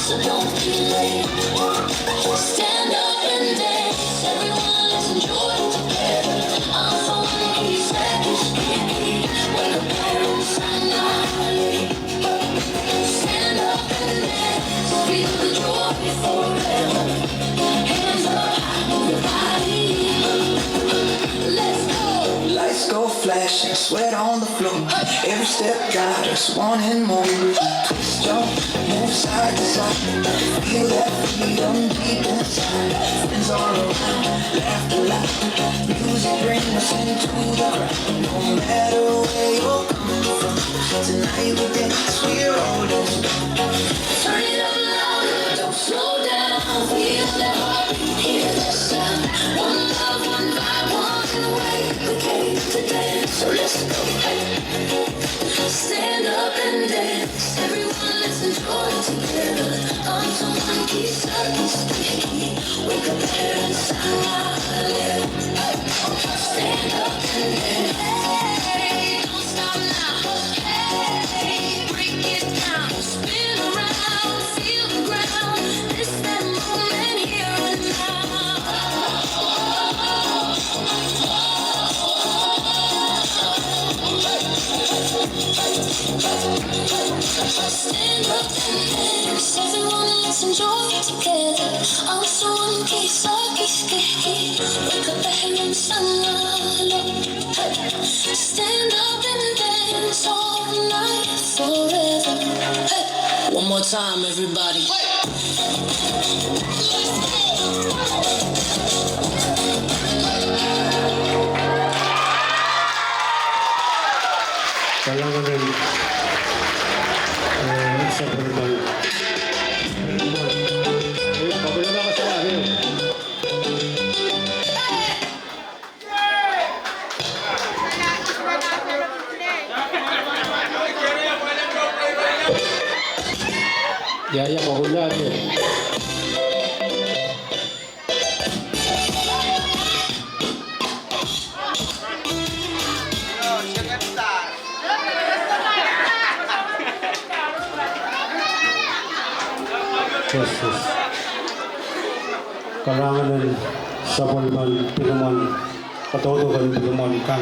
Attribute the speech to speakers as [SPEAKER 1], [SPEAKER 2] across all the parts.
[SPEAKER 1] so don't be late. Stand up and dance, everyone, let's enjoy it together. I'm funky, second sticky, when the parents annihilate. Stand up and dance, feel the joy forever. Hands up, move your body. Let's go. Lights go flashing, sweat on the floor. Every step got us wanting more. Twist your move side to side. Feel that freedom deep inside. Friends all around, laughter loud. Music brings us into the crowd. No matter where you're coming from, tonight we dance, we're all dancing. Turn it up louder, don't slow down. Feel that heartbeat, hear that sound. One love, one vibe, one way. We came to dance, so let's go. Hey. Stand up and dance, everyone, let's enjoy it together. I'm so funky, certain sticky. Wake up there inside. Stand up and dance. Hey, don't stop now. Hey, break it down. Spin around, feel the ground. This that moment here and now. Stand up and dance, everyone, let's enjoy it together. I'm so funky, sucky, sticky. Wake up the hair and sunlight. Stand up and dance all night, forever. Hey. One more time, everybody.
[SPEAKER 2] Kailangan sa verbal. Pagulong ako sa akin. Yaya, pagulan eh. Yes. Kalangan sa bulban, pinuman, katotokan pinuman kan.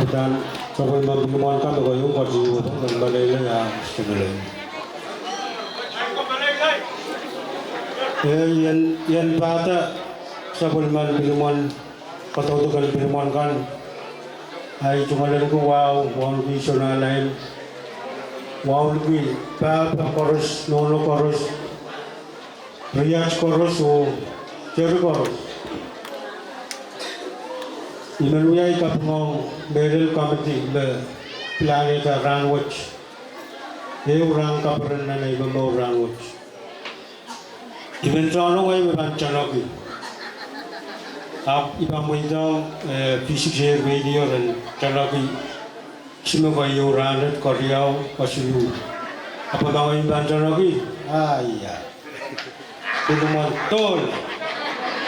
[SPEAKER 2] Dan sa bulban pinuman kan, ako yung kajiwa dan balay lang ya, sebenarnya. Yan bata sa bulban pinuman, katotokan pinuman kan. Ay cumalan ko wow vision na lain wow lebih papa chorus nono chorus Riyaz chorus o Jerry chorus imanuyay kapngong Beryl Committee le Planeta Ranwich orang kaparan na ibang Ranwich ibentrono ay mabanchanogi आप इबाम महिलाओं physics video run चला भी SIM bio रानत कोरियाओ पशु apa bang iban चला भी आया itu motor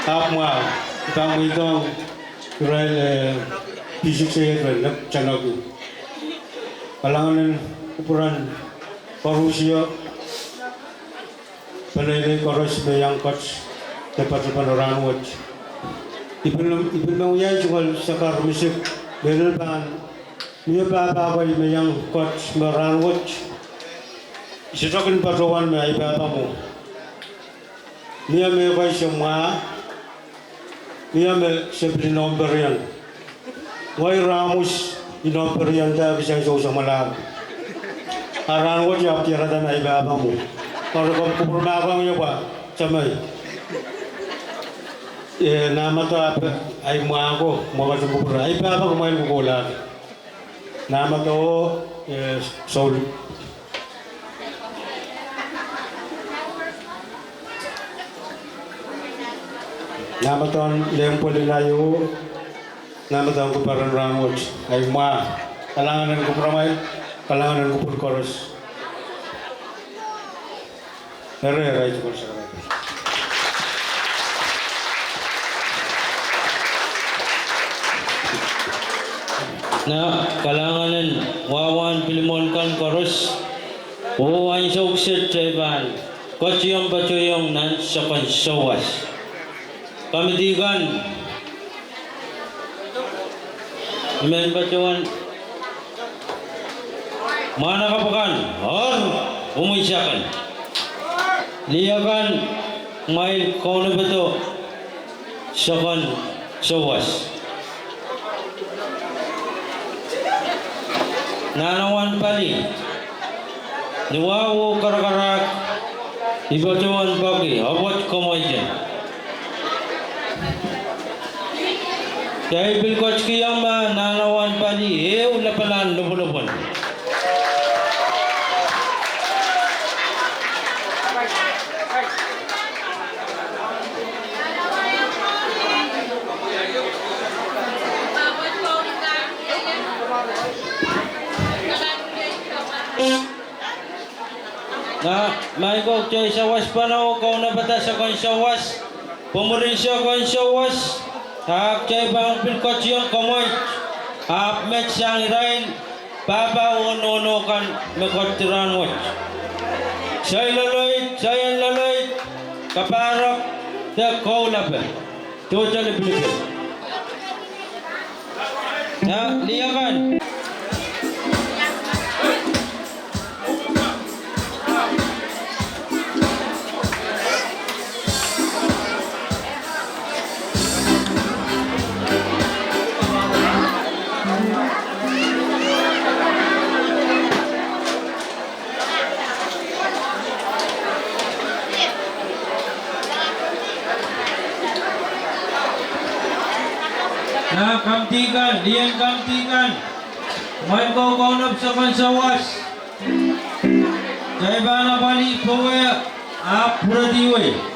[SPEAKER 2] आप मार इबाम महिलाओं रन फिजिक्स रन चला भी kalangan ukuran korusia pelai korus yang coach dapat orang watch Ibn Uyay jual sekar musik berleban dia bapa yang coach merawat setokan perlawan mai bapamu dia me semua dia me seperti nomberian wai ramus di nomberian tak bisa jauh sama lah aranwat jawab tiada dan mai bapamu kalau kamu pernah ya pak camai nama tu apa? Ay mga ako, mga sumubura. Ay pa ako kumain kukulat. Nama tu Saul. Nama tu Leong Polilayo. Nama tu aku Paran Ranwot. Ay mga kalangan ko pramay, kalangan ko chorus. Ere itu kursa.
[SPEAKER 3] na kalanganan wawan pilimon kan korus o ang suksit treban kochiyong bachoyong nan sakon sawas kamitigan imen bachoan mana kapakan or umisyakan liyakan mail kono beto sakon sawas nanawan pali niwawo karakarak ibacuan pagi abot komojen kaya bilkoch kiyang ba nanawan pali lapalan lupulupon na may kog chay sawas panaw kung nabata sa kon sawas pumurin siya kon sawas hak chay bang pilkot siyang kamoy hap met siyang irain baba uno kan mekotiran wat say laloy kaparok da kau labe total bilbil na liyakan na kamtikan, diyan kamtikan. May kaunap sa konsawas. Jai bana bali powe ap puradiwe.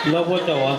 [SPEAKER 3] Lobo tawa.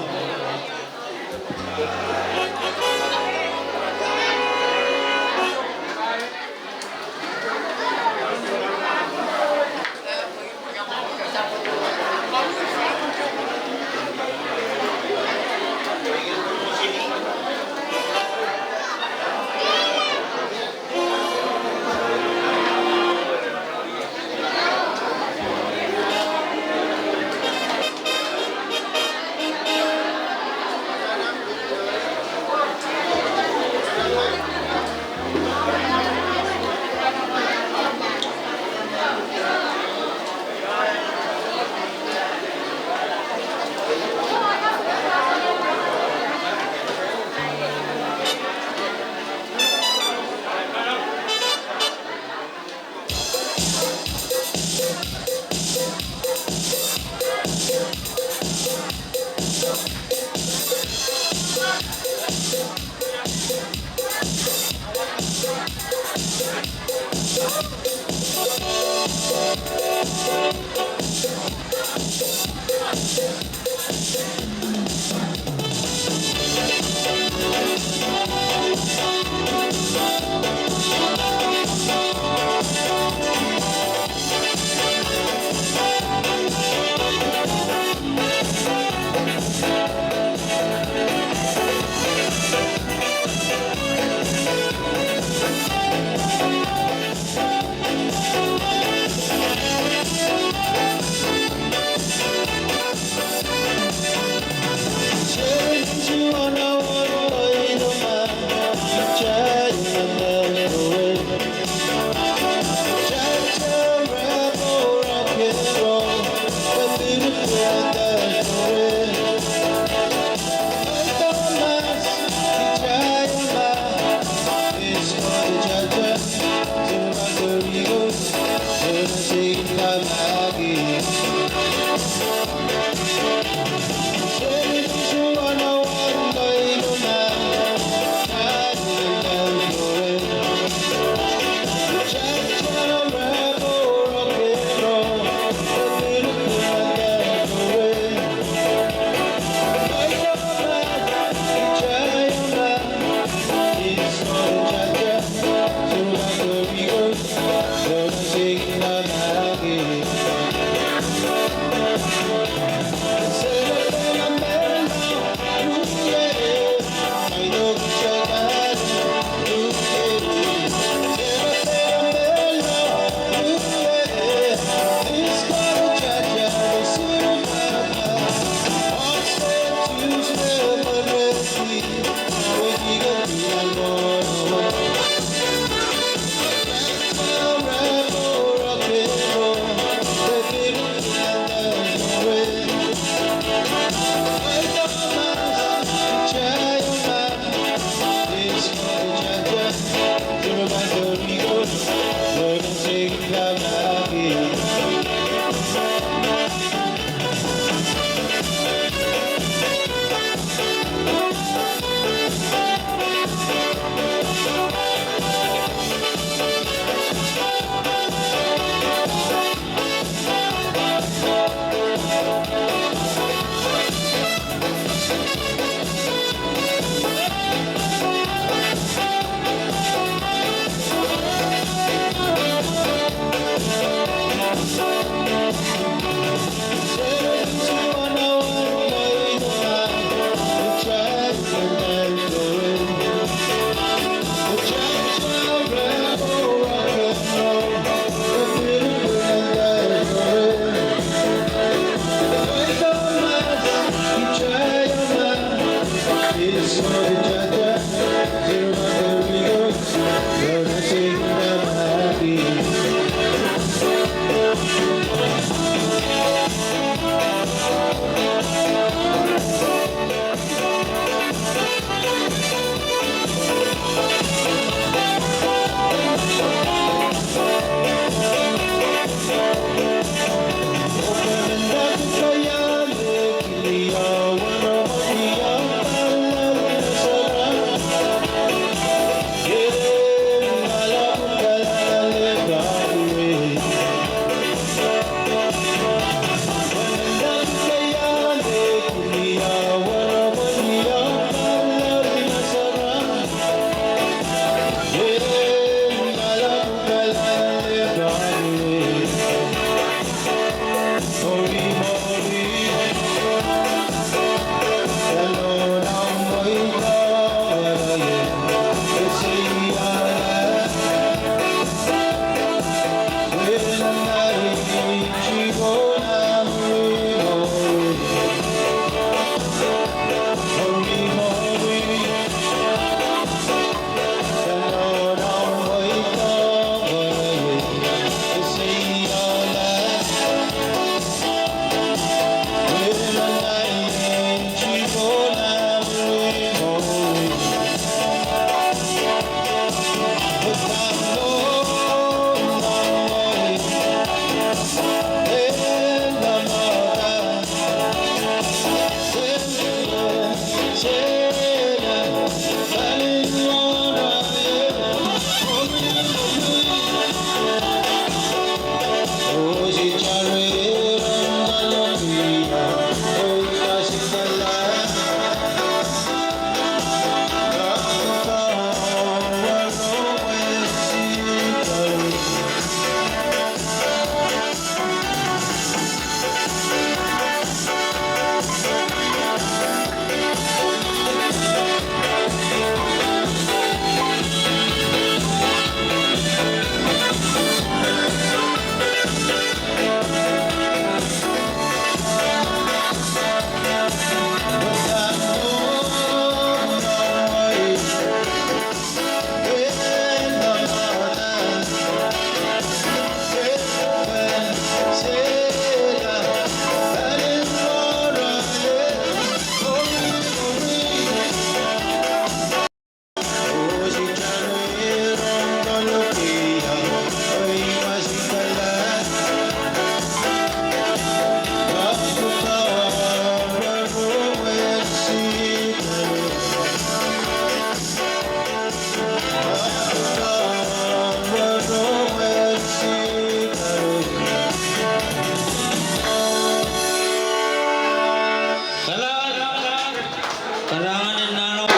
[SPEAKER 3] Kalangan ng nanong.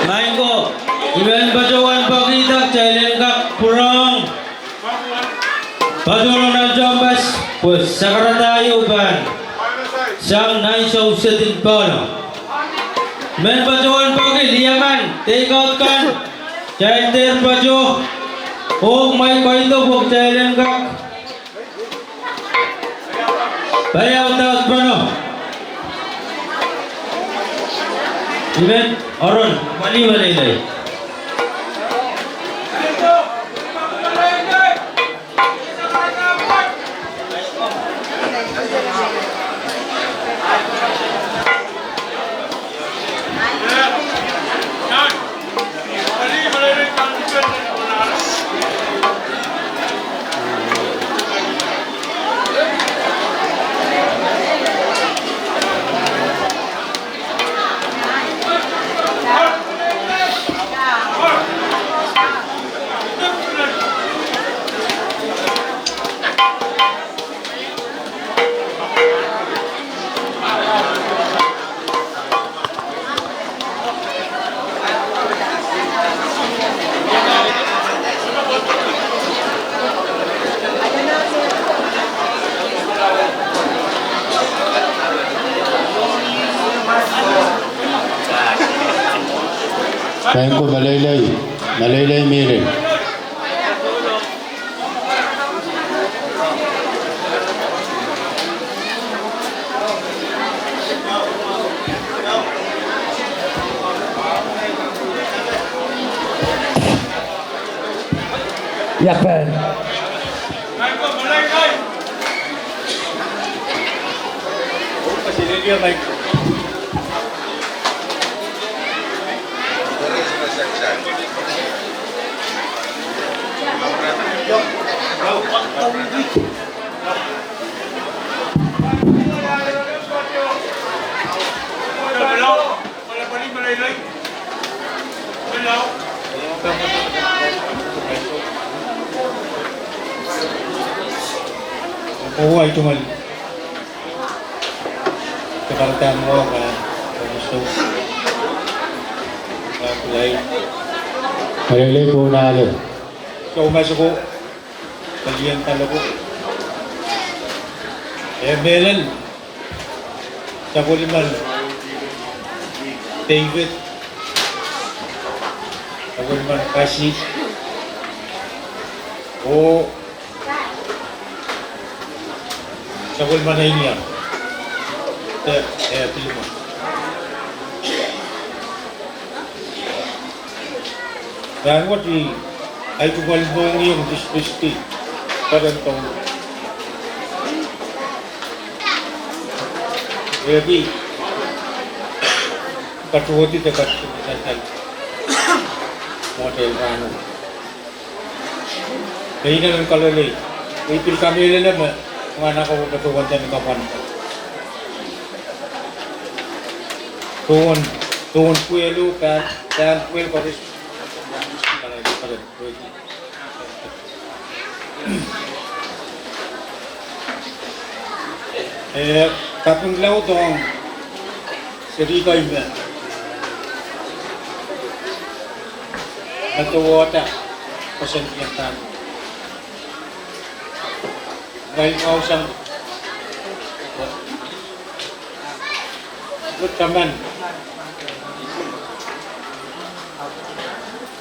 [SPEAKER 3] Main ko. Iben bacawan pakitak jailen kak purong. Padulong ng jambas. Pues sakaratayo ban. Sang nai sau setin pono. Men bacawan pagi liaman. Take out kan. Jaiter bajo. Oh mai koito bok jailen kak. Bayaw taot pono. Iben oron mali malay.
[SPEAKER 4] Kain ko malaylay. Malaylay mirin.
[SPEAKER 5] Yapan.
[SPEAKER 2] Oo, ay tumal. Kekartaan mo ka. Gusto. Kulay.
[SPEAKER 4] Malaylay po na ali.
[SPEAKER 2] So, umasok ko. Kaliyan talo ko. Meron. Sa kuliman. David. Sa kuliman. Kasi. O. Sa kuliman na inya. Pilih mo. Dan what we ay kumalbong yung district parang tong ready katuhoti dekat dengan model ano kaya na kalau lay ipil kami lang na mga anak ko katuhan dyan kapan tuhon puelo kan dan puel paris kapag law dong serigay mo natuwata pasentiyantan ngayon ako siyang kaman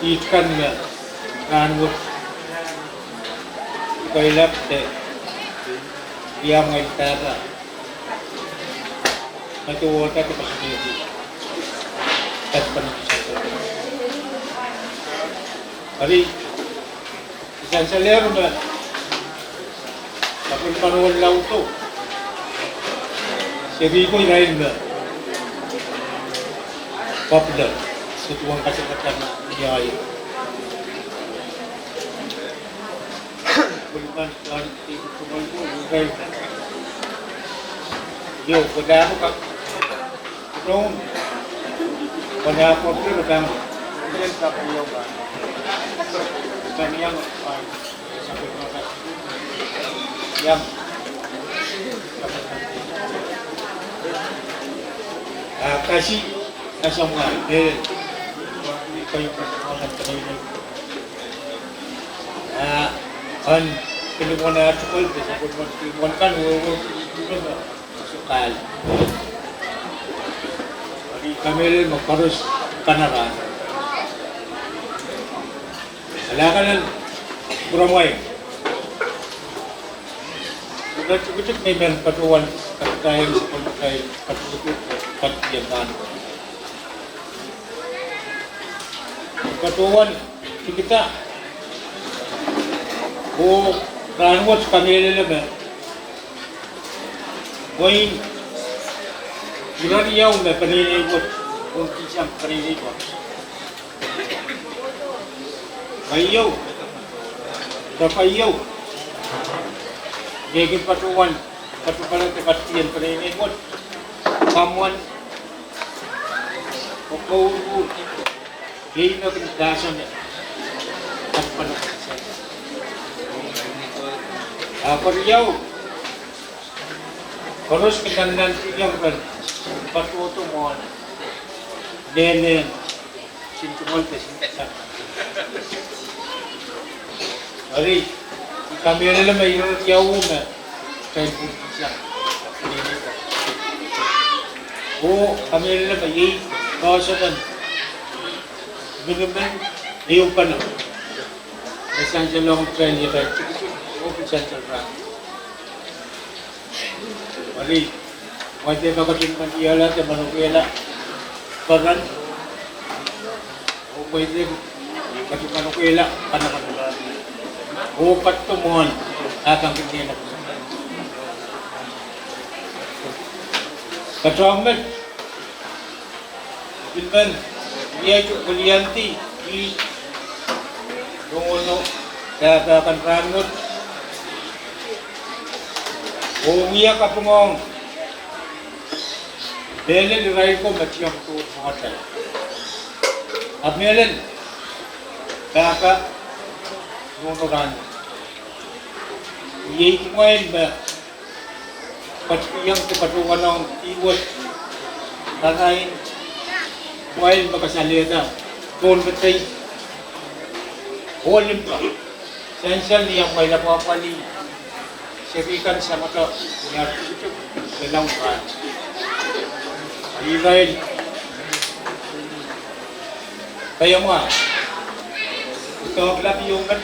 [SPEAKER 2] ikan nga kanwot kailap te iyam ngay tara natuwata te pasentiyantan at panagkisasabi hari isang salero na kapag panuwan lang ito si Rico Irail na popular sa tuwang kasakatan na niyayo kulipan kuwan kumal ko Irail na yo pada ako kak noon pada ako pero kang ilan ka payaw ba kaniyang sakit na kasi yang kasi
[SPEAKER 5] Asa mga, kayo kasamahan kanina. An, kinuha na sukol, sa kung kan, sukal. Kami rin magparos kanaran. Wala ka ng kuramay. Kulit may meron patuwan dahil sa pagkakay patutukot at pagkiyaman. Patuwan, kita. O ranwat kami rin Boy, ilan yaw na paninigod kung kisang paninigod. Kayaw, kapayaw. Gagin patuwan, patukalang kapatiyan paninigod. Kamuan, kukawu, gay na kindasan at panakasan. Pariyaw, Koros kedandan yang kan patuto mo then sintumol ke sintak. Ari kami na may yaw na kay pusa. O kami na may kawasan. Binaman ayaw pa na. Isang jalong train ito. Open center rank. Mari, wajib bakatin mandiala te manuela peran. O pwede bakatin manuela kana. O patumongan atang kinina. Katamet. Bilban, dia itu kulianti di Dongono katakan rangut. Umia kapungong. Belen dirai ko macam tu hotel. Abmelen kaka nunturan. Ye kumain ba patiyang kepatungan ng iwat tanain kumain ba kasalita kon betay holim pa sensal yang may napapali Sebikan sama ke yang itu dalam kan. Israel. Kaya mo ito labi yung kan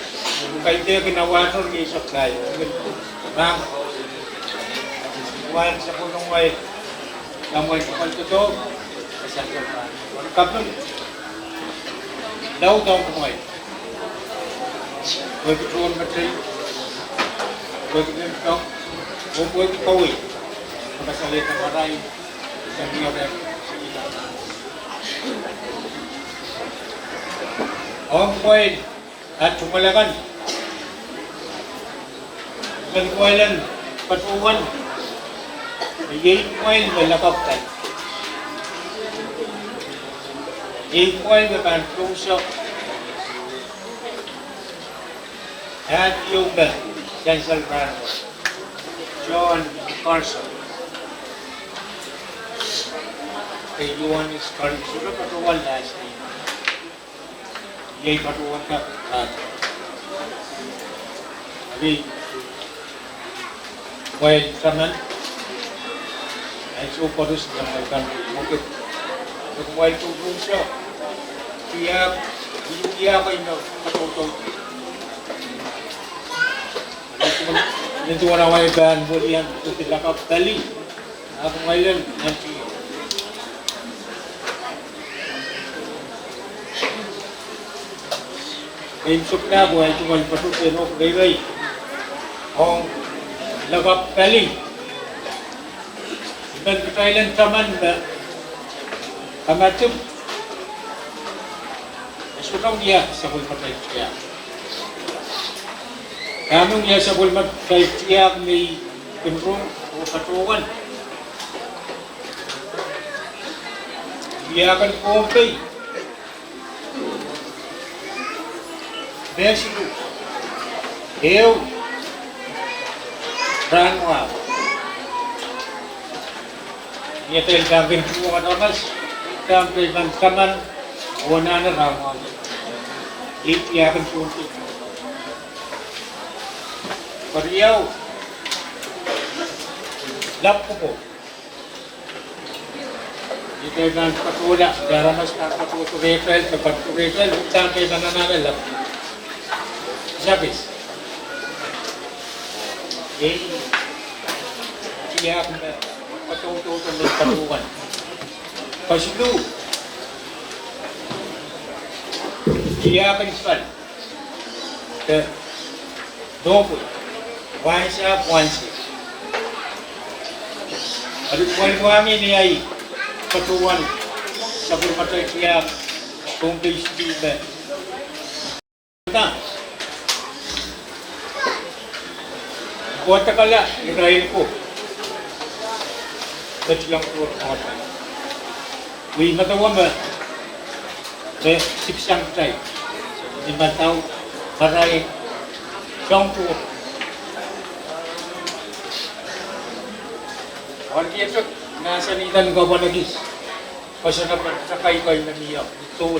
[SPEAKER 5] kay dia ginawa nun ni Soklay. Bang. Kuwan sa punong way. Kamoy kapal to sa kan. Kapon. Daw kumoy. Pagtuon matay. Pwede din ito, o pwede kawi. Makasalit ng maray sa mga rep. Ang pwede at sumalakan. Pagkuwalan, patuwan. May pwede malakap tayo. Pwede pantungsok. At yung Chancellor John Carson. Kay Juan is Carson. Sudah patuwal last name. Yay patuwal ka. Abi. Well, kanan. Ay so parus ng kan mukit. Kung tugong siya. Kaya kayo na patutol. Nanti orang wajan bulian itu tidak kali. Aku ngayon nanti. Insuk na buhay tumal patutin o gay. Ang lagap kali. Dan Thailand taman ba kamatub. Sukang dia sa bulmatay siya. Kanong niya sa bulmatay siya may pinrong o patuwan. Dia akan kompay. Besido. Eu Ranwa. Niya tayo gagawin po mga tamas. sampai kaman wana na ramon. Iyakan punti. Pariyaw. Lap ko po. Ito yung patula. Dara mas patuturetel. Patuturetel. Sampai nananalap. Sabis. Iyakan na. Patututan ng patukan. Paslu. Iyakan ispan. Dopo. Wansa, wansi. Ada kuali ni ai patuan sabur patai siap kompis di be. Ta. Buat kala Israel ko. Kecilang keluar kota. Wi matawam ba? Be sipsang tay. Di batau parai songku. Orang itu nasa nitan gawa lagi. Pasal dapat sakay kayo na niya. Ito.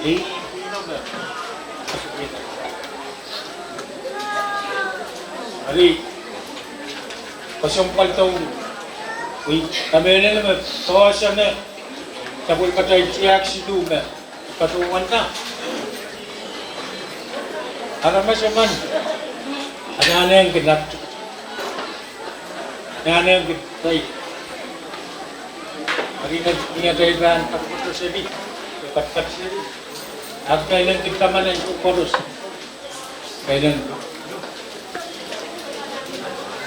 [SPEAKER 5] Ino ba? Hari. Pasumpal tayo. Uy, kami na naman. Tawasan na. Tapos patay siyak si Duga. Patungan na. Haramas naman. Ano na yung kinat. Ano yung kitay. Marina niya tayo daan pagpunto sa bit. Ipatpat siya rin. At kailan kita man ang kukuros. Kailan.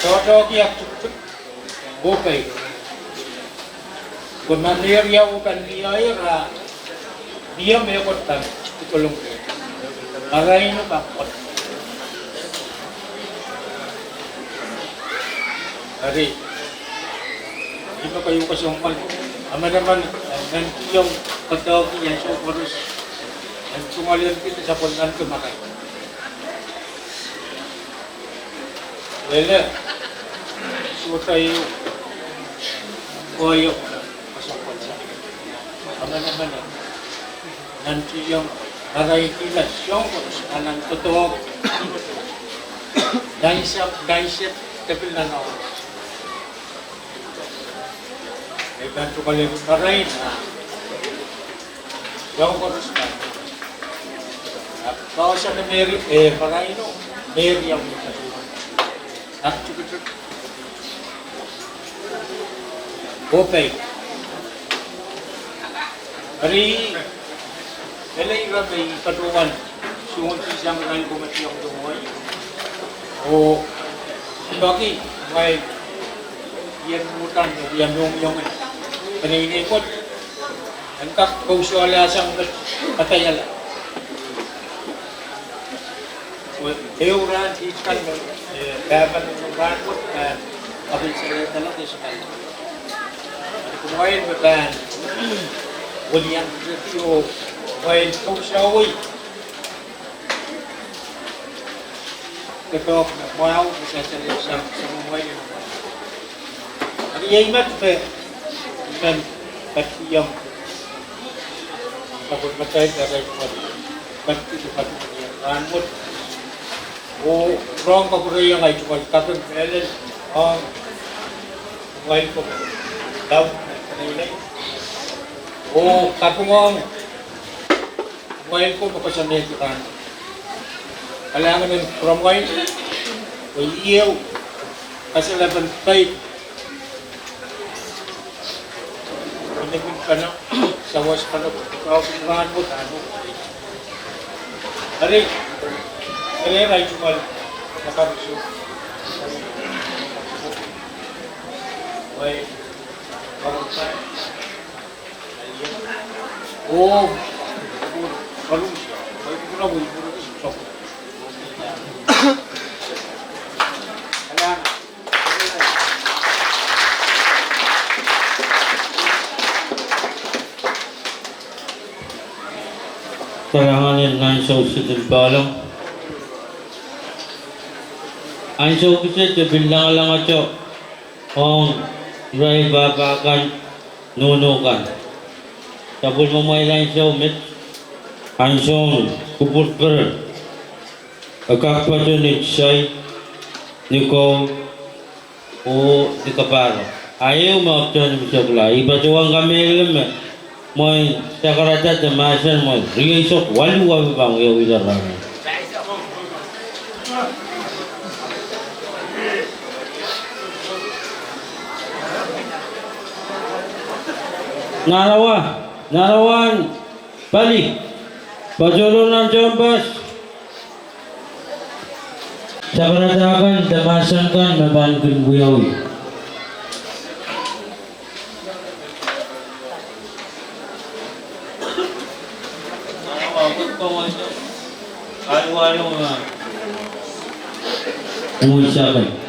[SPEAKER 5] Toto kiyak tuktuk. Bukay. Kung mandir yaw kan niya ira. Niya may kotan. Ikulong ko. Maray no bakot. Hari, iba kayo kasungkal. Ama naman, nanti yung katawag niya, so parus, ang sumalian kita sa pundan kumakay. Wala, so tayo, koyo, kasungkal sa. Ama naman, nanti yung maray kilas, yung parus, anang totoo, daisip, tapil na nawas. Ganto kali karay na. Yung korus na. Bawa siya na Mary, karay no. Mary ang nagkatuan. At chukut. Bopay. Hari, elay rabay katuan. Sungon siyang karay kumati ang tumuay. O, bagi, may yan mutan, yan yung paninikot. Ang kakausuala siyang katayala. Euran, ikan, kapan ng rangot, kapil sila talaga sa kanya. Kumain ba ba? Ulian dito, kumain kausawi. Katok, mau bisa cari sama muay. Ang iyay mat pa. Ikan patiyam. Kapag matay na rin mo. Pati ito pati yung rangot. O rong kapag yung ay chukal kapag meron ang muay ko. Daw, kanilay. O kapag ang muay ko mapasanay ko kan. Kailangan ng from white o iyaw kasi laban tayo pinagin ka na sa was ka na kawag mo ano hari ray chumal nakabiso may kawag tayo o balong siya may kuna mo yung sok.
[SPEAKER 3] Karanganin ng show sa Timbalong. Ang show kasi bilang lang ato ang ray babakan nunukan. Tapos mamay lang siya umit. Ansong kupurper. Agkakpatunit siya ni ko o ni kaparo. Ayaw maaptan mo siya pala. Iba tuwang kami alam eh. Moy sa karatat na masan mo. Riyasok walu kami pang iyo ilarang. Narawan, balik, pajulunan jambas. Sa karatakan, damasan kan, mabankin buyawi. Ano nga? Umuwi sa akin.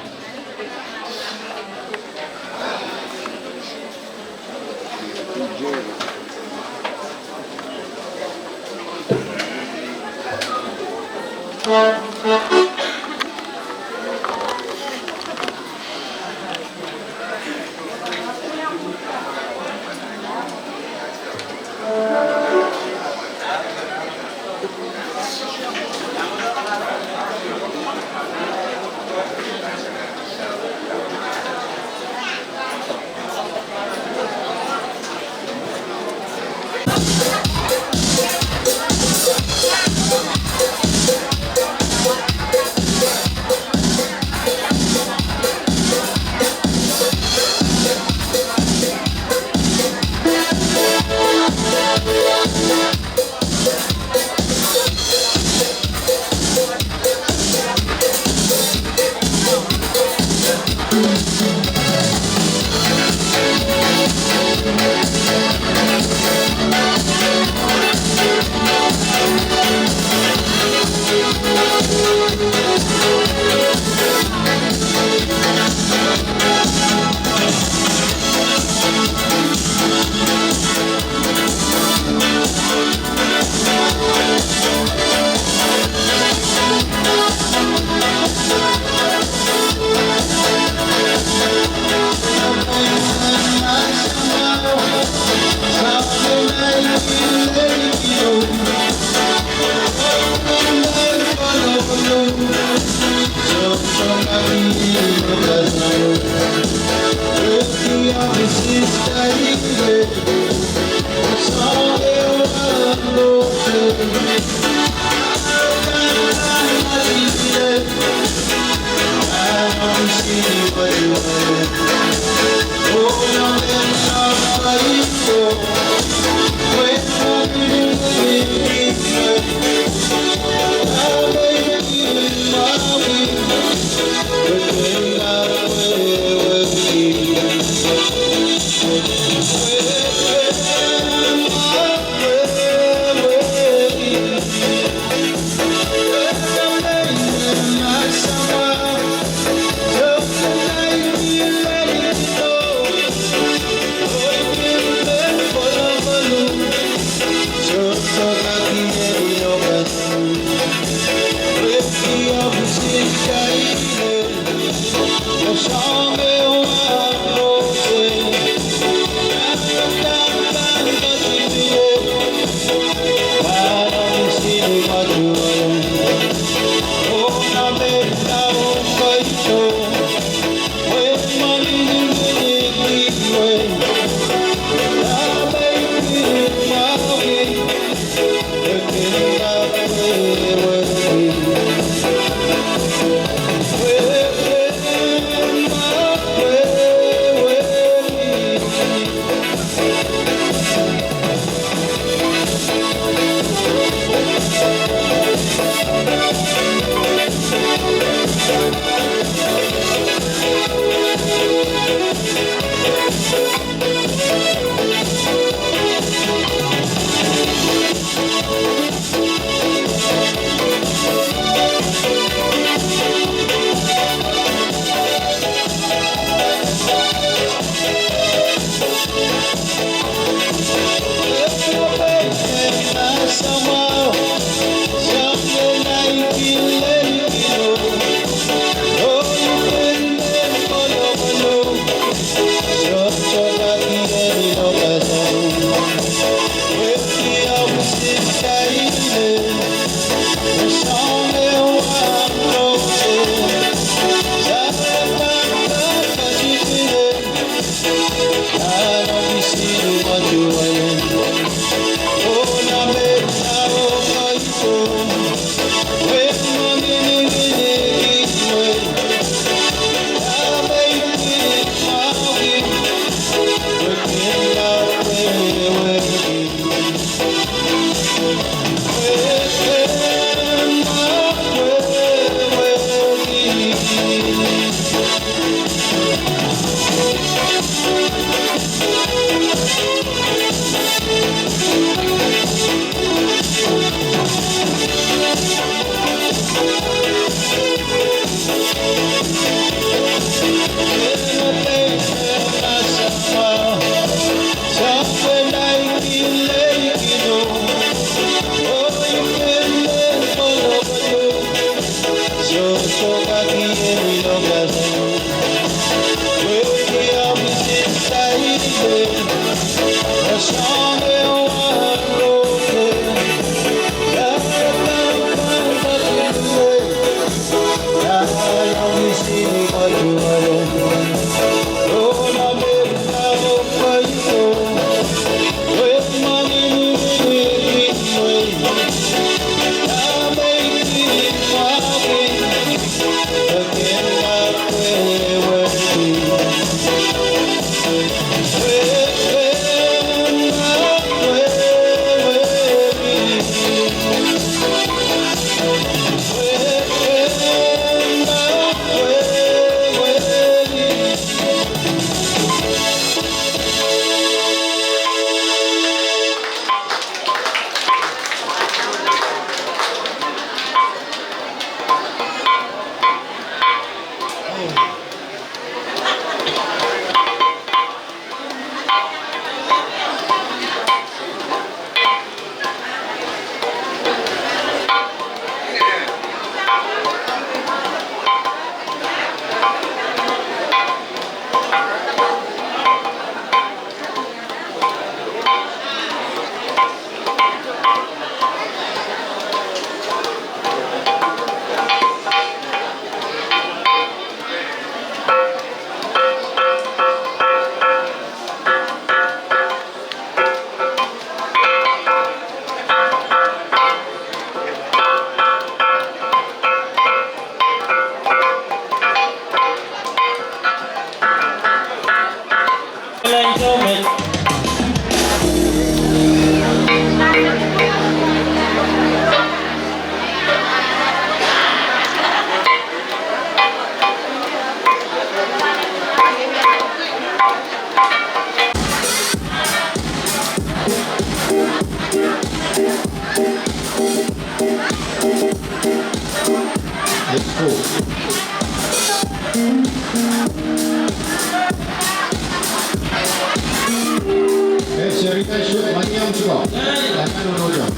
[SPEAKER 4] cerita shoot maniam juga. Jangan menolak.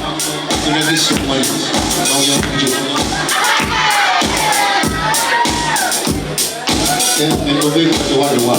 [SPEAKER 4] Ako lagi sumal. Ako yung video. May tubig pa duwa-duwa.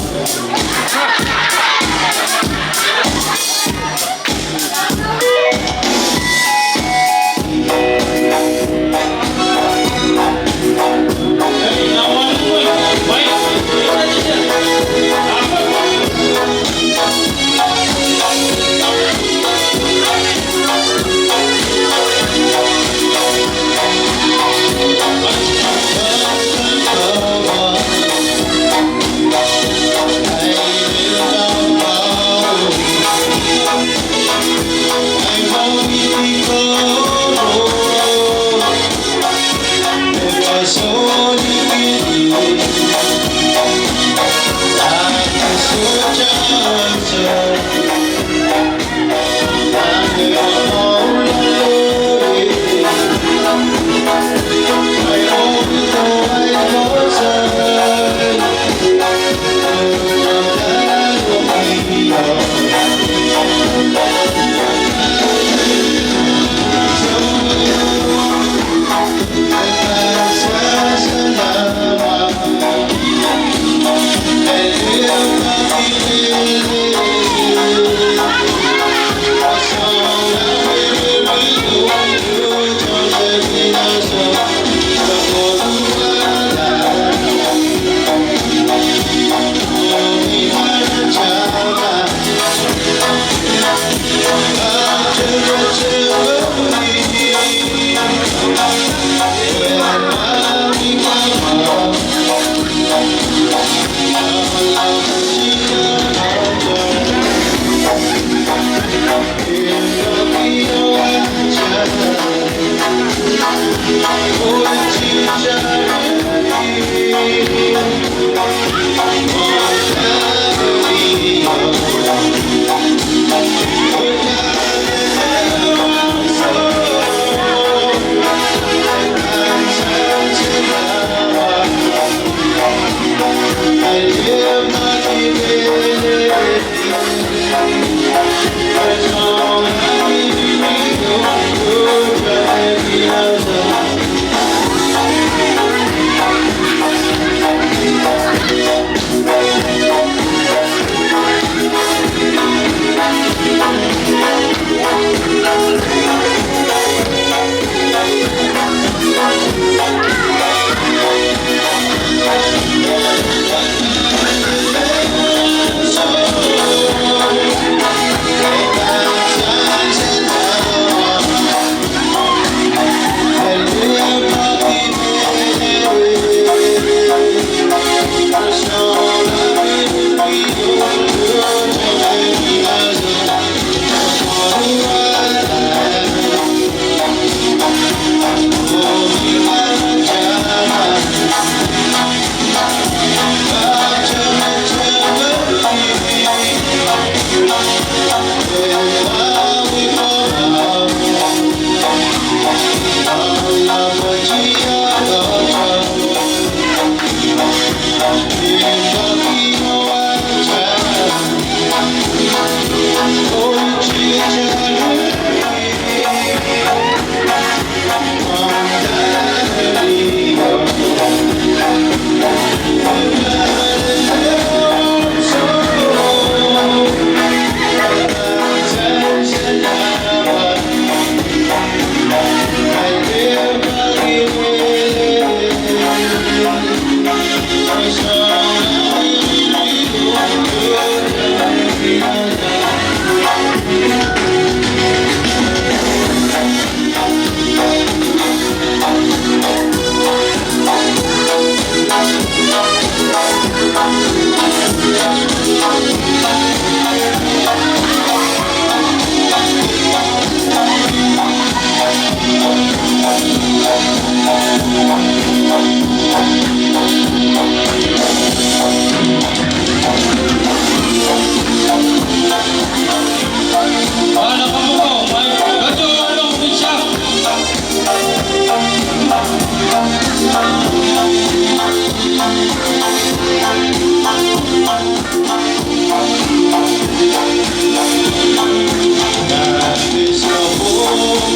[SPEAKER 4] That is the hope.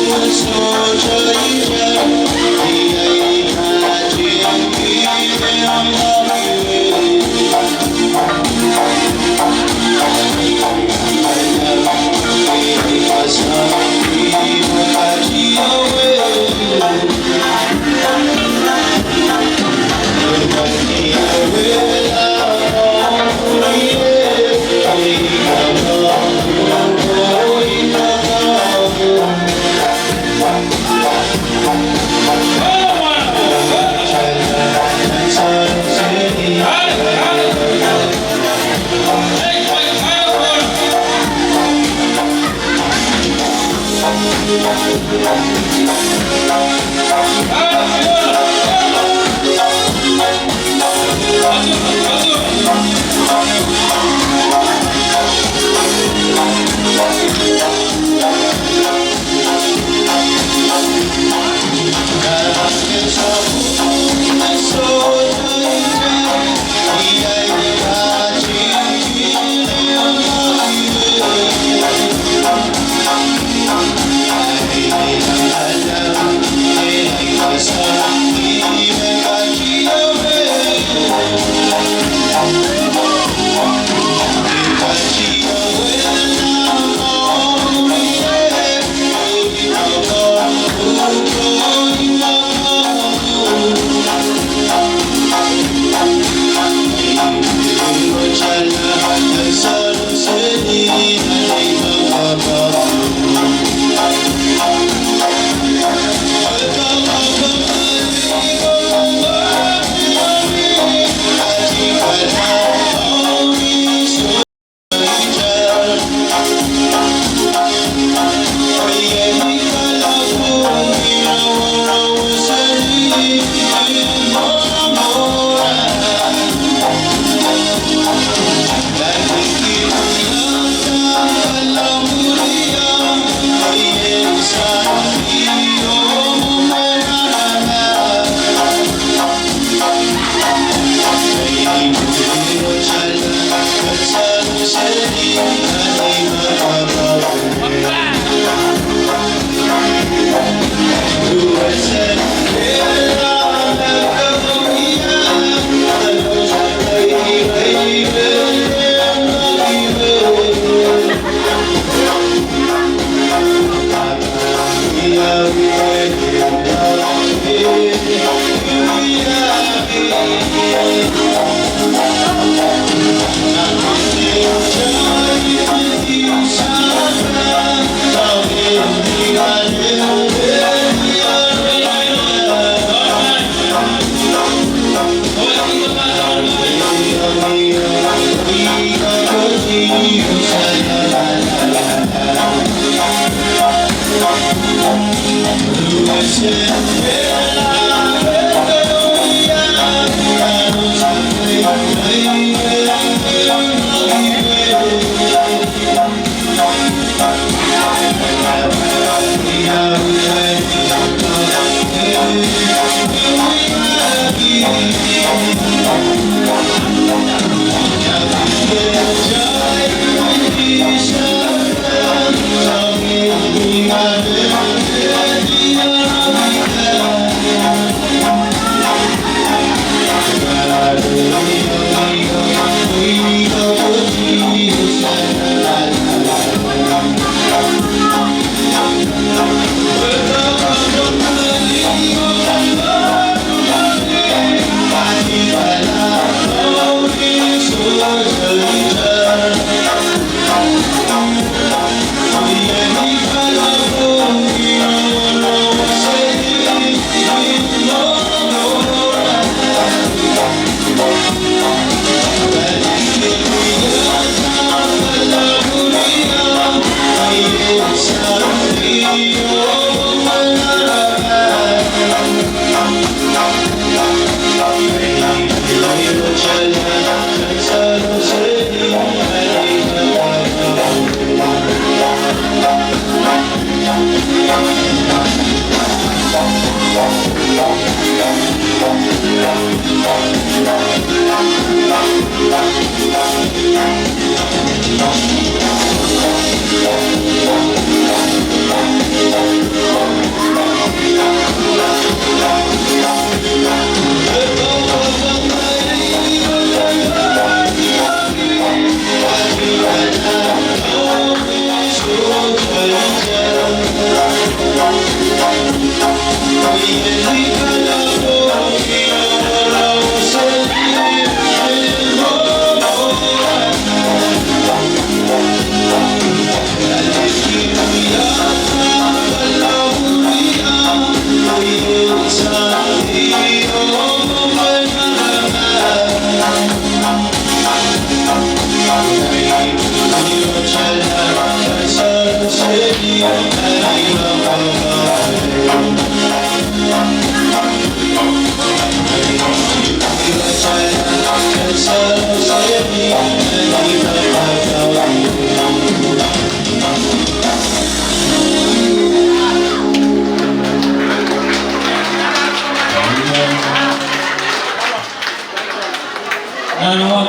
[SPEAKER 3] Nanuwag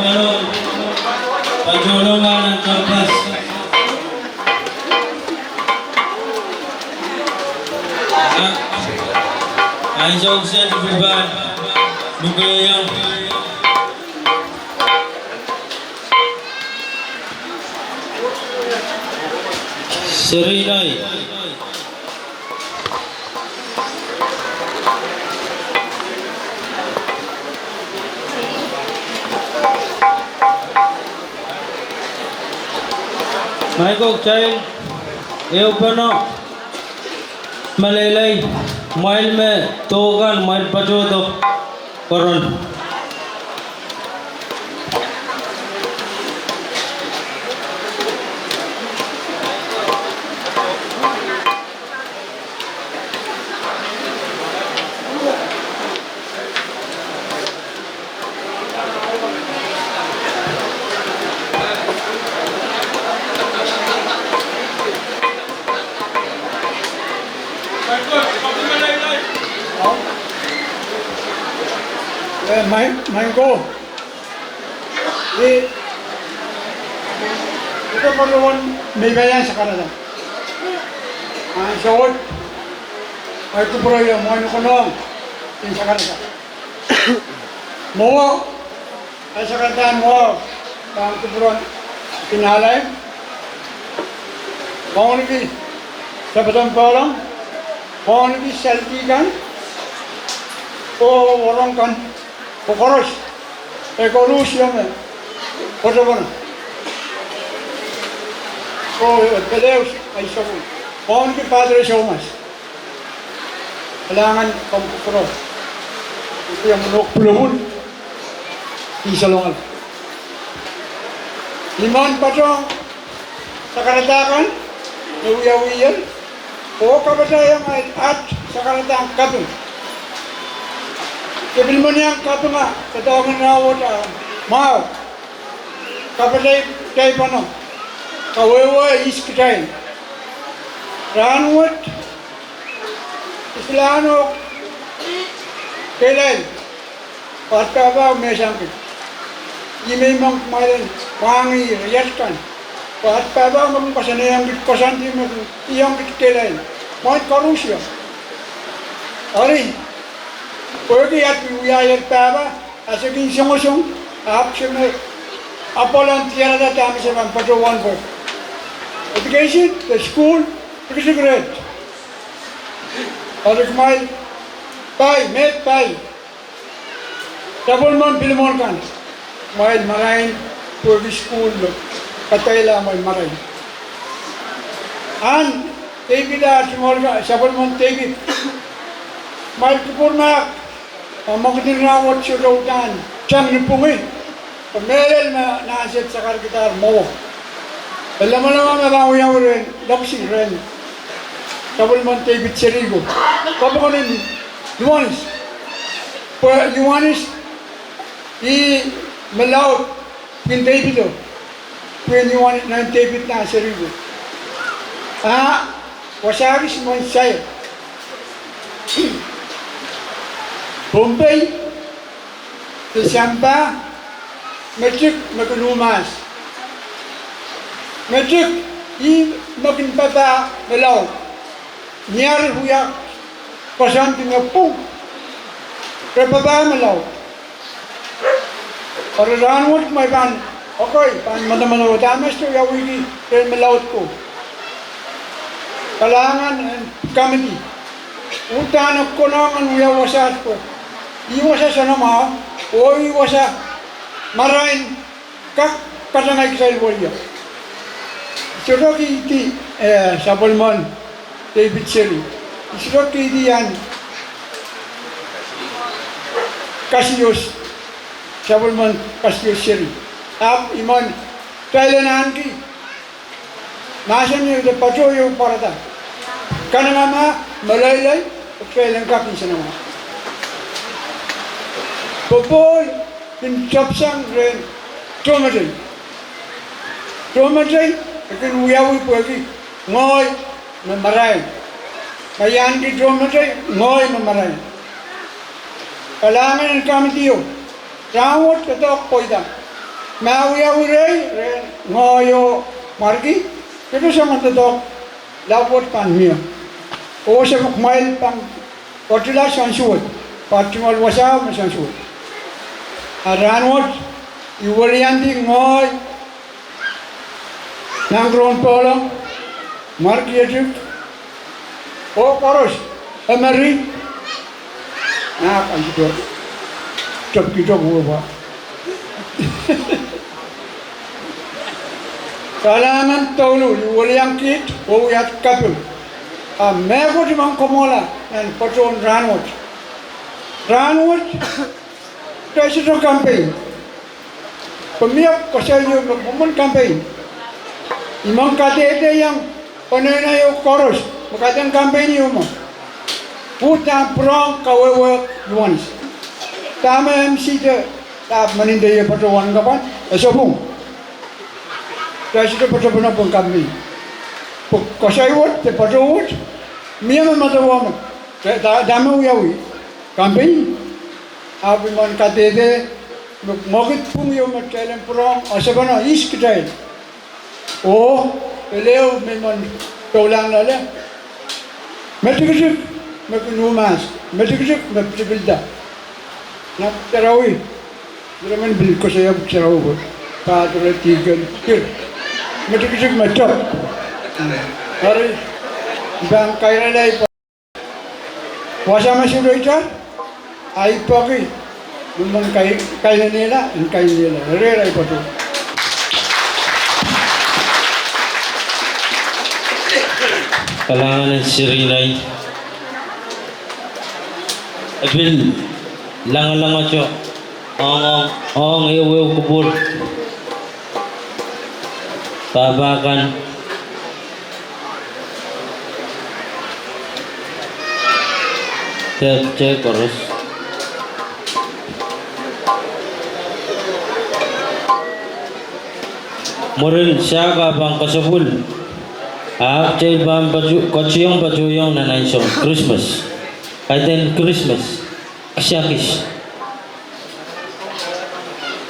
[SPEAKER 3] pagdulungan ng kampas. Ang isang sa dibiban, nukayang Serinay. Michael Child, eu pano Malalay, mile में togan mile pacho to koron.
[SPEAKER 6] Mango. Ito pagkawan may bayan sa Canada. Ang short, ay kubro yung mga nukunong din sa Canada. Mo, ay sa Canada mo, ang kubro pinalay. Kung niki sa batang parang, kung niki saltikan, o warang kan, Pokoros, Ekorus yung Koso mo na. O Pedeus ay sabon. Kung ki Padre Somas. Kailangan kong pukro. Ito yung munok pulahun. Isa longal. Liman pa siyang sa karatakan, nawiyawiyan. O kabatayang at sa karatakan kapon. Kebil mo niya kato nga, katawangan na ako maaw. Kapatay tayo pa no, kawewa iskitay. Ranwat, islano, kailan, parta ba may sangkit. Imay mang kumalan, mangi, riyaskan. Parta ba mag pasanayang kit pasanti mag iyang kit kailan. Mahit karusya. Ari, Pwede at uyayag taba, asa kin sungusung, action na apolan tiyana na tami sa mga patuwan ko. Education, the school, kasi grade. Arik mail, pay, met pay. Double man pilimon kan. Mail marahin, pwede school, katayla mail marahin. An, take it out, sabon man take it. Mail kupur na, Magandang rawat siya daw dyan. Siyang nipungin. Pagmelel na naasit sa kargitar mo. Alam mo naman malawayaw rin. Laksing rin. Sabal man David Serigo. Kapag rin, Luanis. Luanis, malawat. Pin David o. Pin Luanis na David na Serigo. Wasagis mo sa'yo. Bombay, December, Magic Magalumas. Magic, maging baba malaw. Niyari huyak, pasanti na po. Kaya baba malaw. Para ranwat may ban, okay, pan madamanaw, damas to yawigi, kaya malawat ko. Kalangan and comedy. Utana konangan uya wasat ko. Iwasa sa nama, o iwasa marain kak kasanay kisay bolya. Suroki iti Sapulmon David Seri. Suroki iti yan Cassius Sapulmon Cassius Seri. Ap iman Thailand ki nasan niyo de pachoyo parata. Kanama Malaylay Thailand ka kinsa nama. Popol in Chopsang ren Tomatay. Tomatay akin uyawi pagi ngoy mamaray. Mayan di Tomatay ngoy mamaray. Kailangan ng kamitiyo. Rawat katok poida. Mauyawi ren ngoyo margi. Pero sa matadok lapot pan miya. O sa mukmail pang potila sansuot. Patimal wasaw na sansuot. Aranwat, iwalianti ngoy, nangkron polong, markiyajuk, o koros, emari, nakakasito, top kita buwa. Kailangan tolu, iwaliangkit, o yat kapul. Mego di mang komola, yan patron ranwat. Ranwat, Kasi sa campaign, pemiyak kasi yung magpumun campaign, imang katete yung panay na yung chorus, makatang campaign yung mo. Puta prong kawawa yuwanis. Tama MC te, tap maninday yung patuwan ka pa, asabong. Kasi ito patuwan pong campaign. Kasayawat, te patuwat, miya mamatawa mo. Dama uyawi, campaign. Abi man katete, mogit pung yung magkailan purong, asabana iskitayin. O, elew may man taulang lala. Matikisik, magkinumas. Matikisik, magpibilda. Nakatarawi. Hindi naman bilit ko sa'yo, magtarawi ko. Patratigan. Matikisik, matap. Hari, ibang kairalay pa. Wasa masiro ita? Ay pagi, lumang kaya nila, reray pa to.
[SPEAKER 3] Kailangan ng sirinay. Abil, langan siya. Ang iwaw kubur. Tabakan. Cek terus. Murin siya ka bang kasabul. Cek bang kaciyong na naisong Christmas. Kahit Christmas. Kasyakis.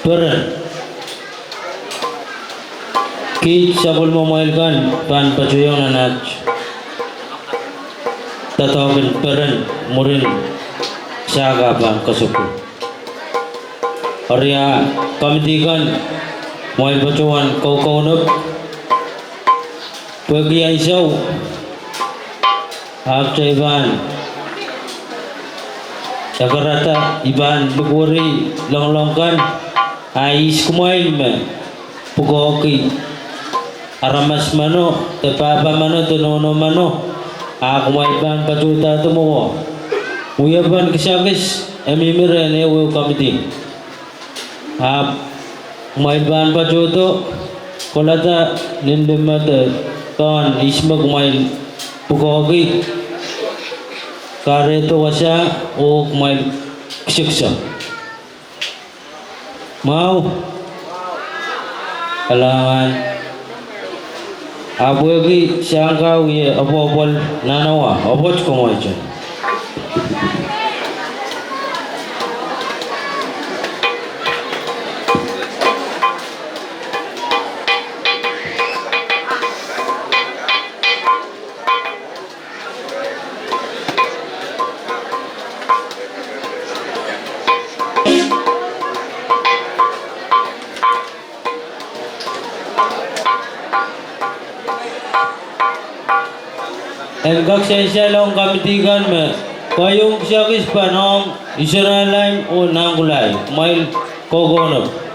[SPEAKER 3] Peran. Kit sabul mo mailkan pan paciyong na naj. Tatawagin peran murin siya ka bang kasabul. Arya kamitikan Moy bacuan kau nup pergi aisyau hak iban sakarata iban luguri long-longkan ais kumain me pugoki aramas mano tepapa mano tunono mano aku mai ban pacuta tumo uyaban kisakis emimiren ewe kamiti Main bahan pacuto kolata nindemata kan ismag main pukogi kareto wasa o main siksa mau kalangan abu lagi sangka wiye apa nanawa apa cuma aja Engkak saya long kamitikan me Kayong siya kispanong Israelime o nangulay. Mail kogonop.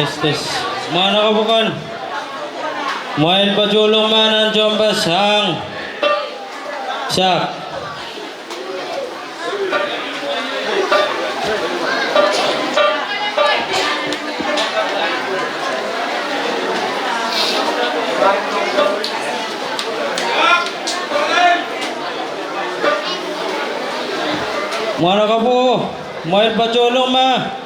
[SPEAKER 3] tes. Mana ka bukan? Main pajulong manan jombas hang. Siap. Mana ka po? Main pajulong ma.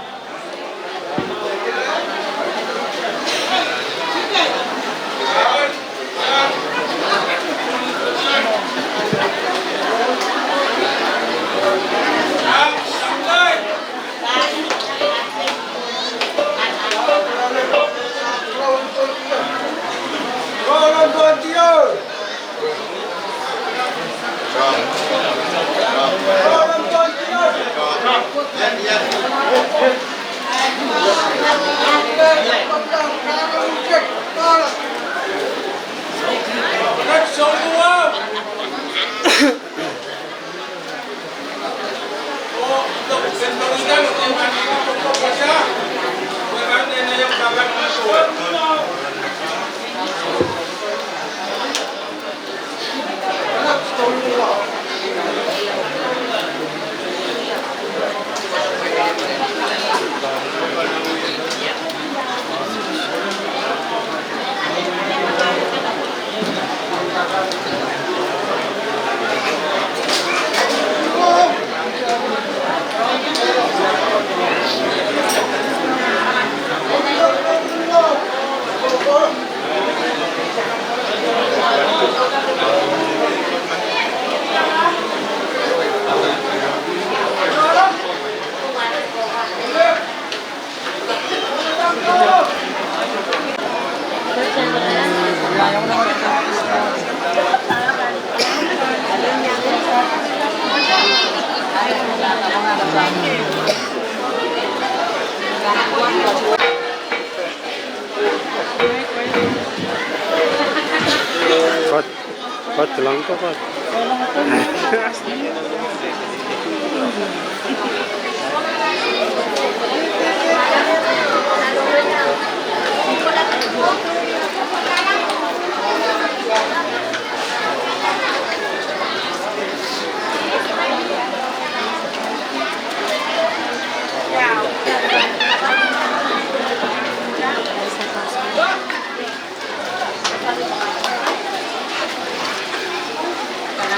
[SPEAKER 2] Kot lang to kot.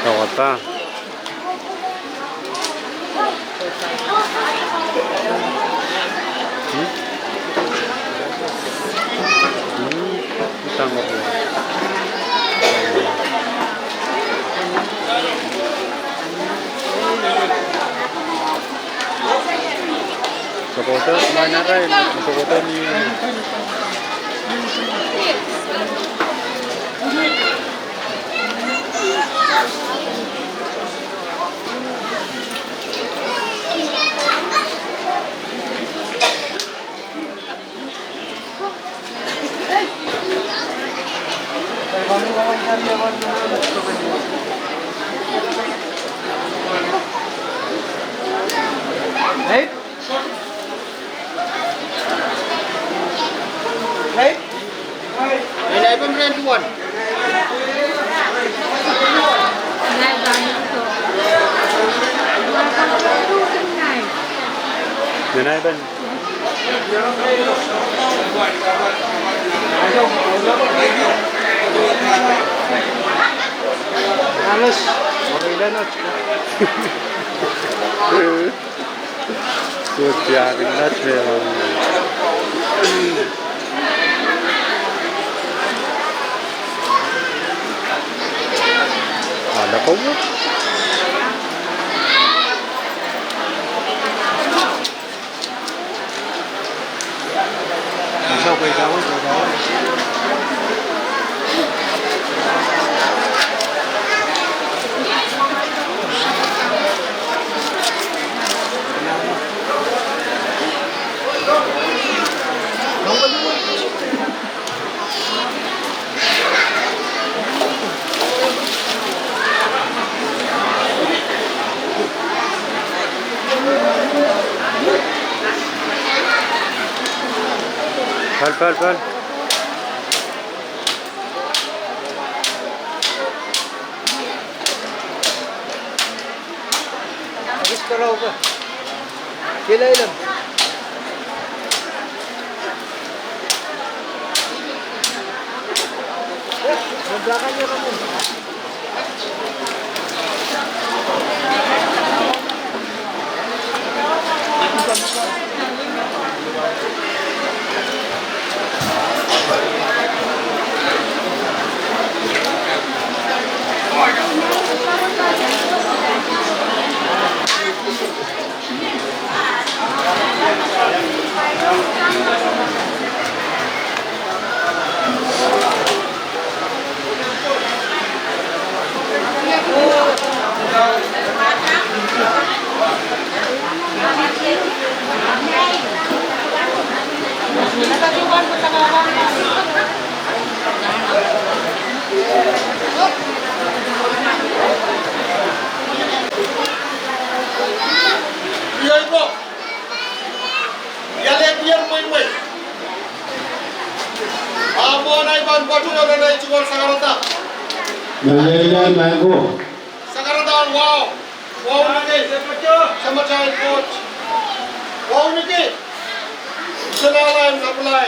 [SPEAKER 2] Kawata. Tama po. Supporter, mana rin? Supporter niyo.
[SPEAKER 6] Right? Right?
[SPEAKER 5] Eleven brand one.
[SPEAKER 2] Dinaiban.
[SPEAKER 6] Halos.
[SPEAKER 2] Okay na no. Sutiakin na siya. Ada ko mo? Sao quay cáo rồi đó?
[SPEAKER 3] Pal.
[SPEAKER 6] Agis ka raw ka. Kilay lang. Naglakan niyo kami.
[SPEAKER 7] Iya ibu, ya biar main. Amo naik ban batu ada naik cuma sakarata.
[SPEAKER 4] Malaysia Mango.
[SPEAKER 7] Sakarata wow ni sama cair coach. Wow ni selain apply.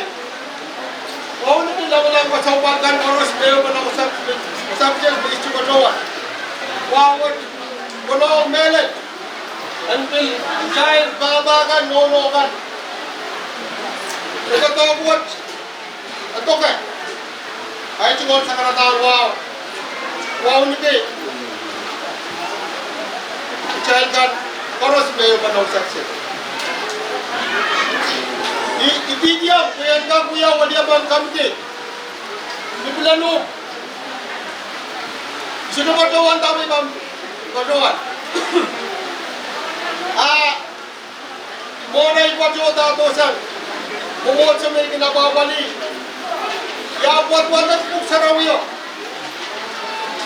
[SPEAKER 7] Wow ni lawan macam bahkan harus beliau menang subjek begitu berdoa. Wow, kalau melet. Until child baba kan nono kan ito to buat ato ka ay cuma sakaratan wow niti child kan koros mayo panaw sakse itidiam kuyan ka kuya wadia bang kamti bibilano sino batawan tami bang batawan Monay buat jodoh dosan, bumot sa may kinababali. Ya buat puk sarawiyo.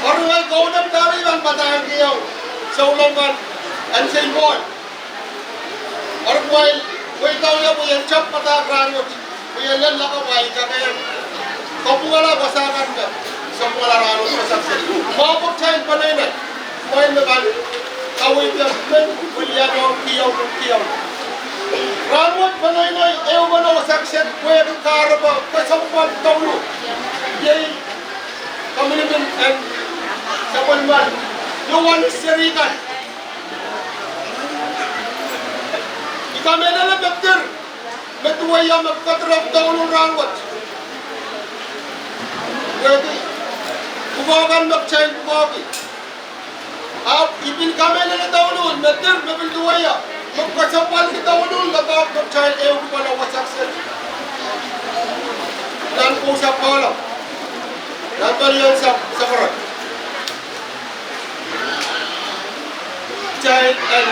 [SPEAKER 7] Orang ay kaunap kami bang patahan kiyaw sa ulangan and sa ibon. Orang way tao ya mo yan chop patah rangot. May yan lakaway kakayan. Kapungala basakan ka sa mga rangot masaksin. Mabot chain panay na. May naman kaway ka men kuliano kiyaw. Ramot panay ew mana sakset kue karaba pasapal taulu yei kamilimin and sapanman yuwan serikan ikamena na bekter metuwaya magkatrap taulu ramot wedi kubagan magchain kubagi ipin kamena na taulu meter mebil duwaya magkasapal kita ulul kata magchain ew pala wasakset dan pusap pala dan balian safarat chain and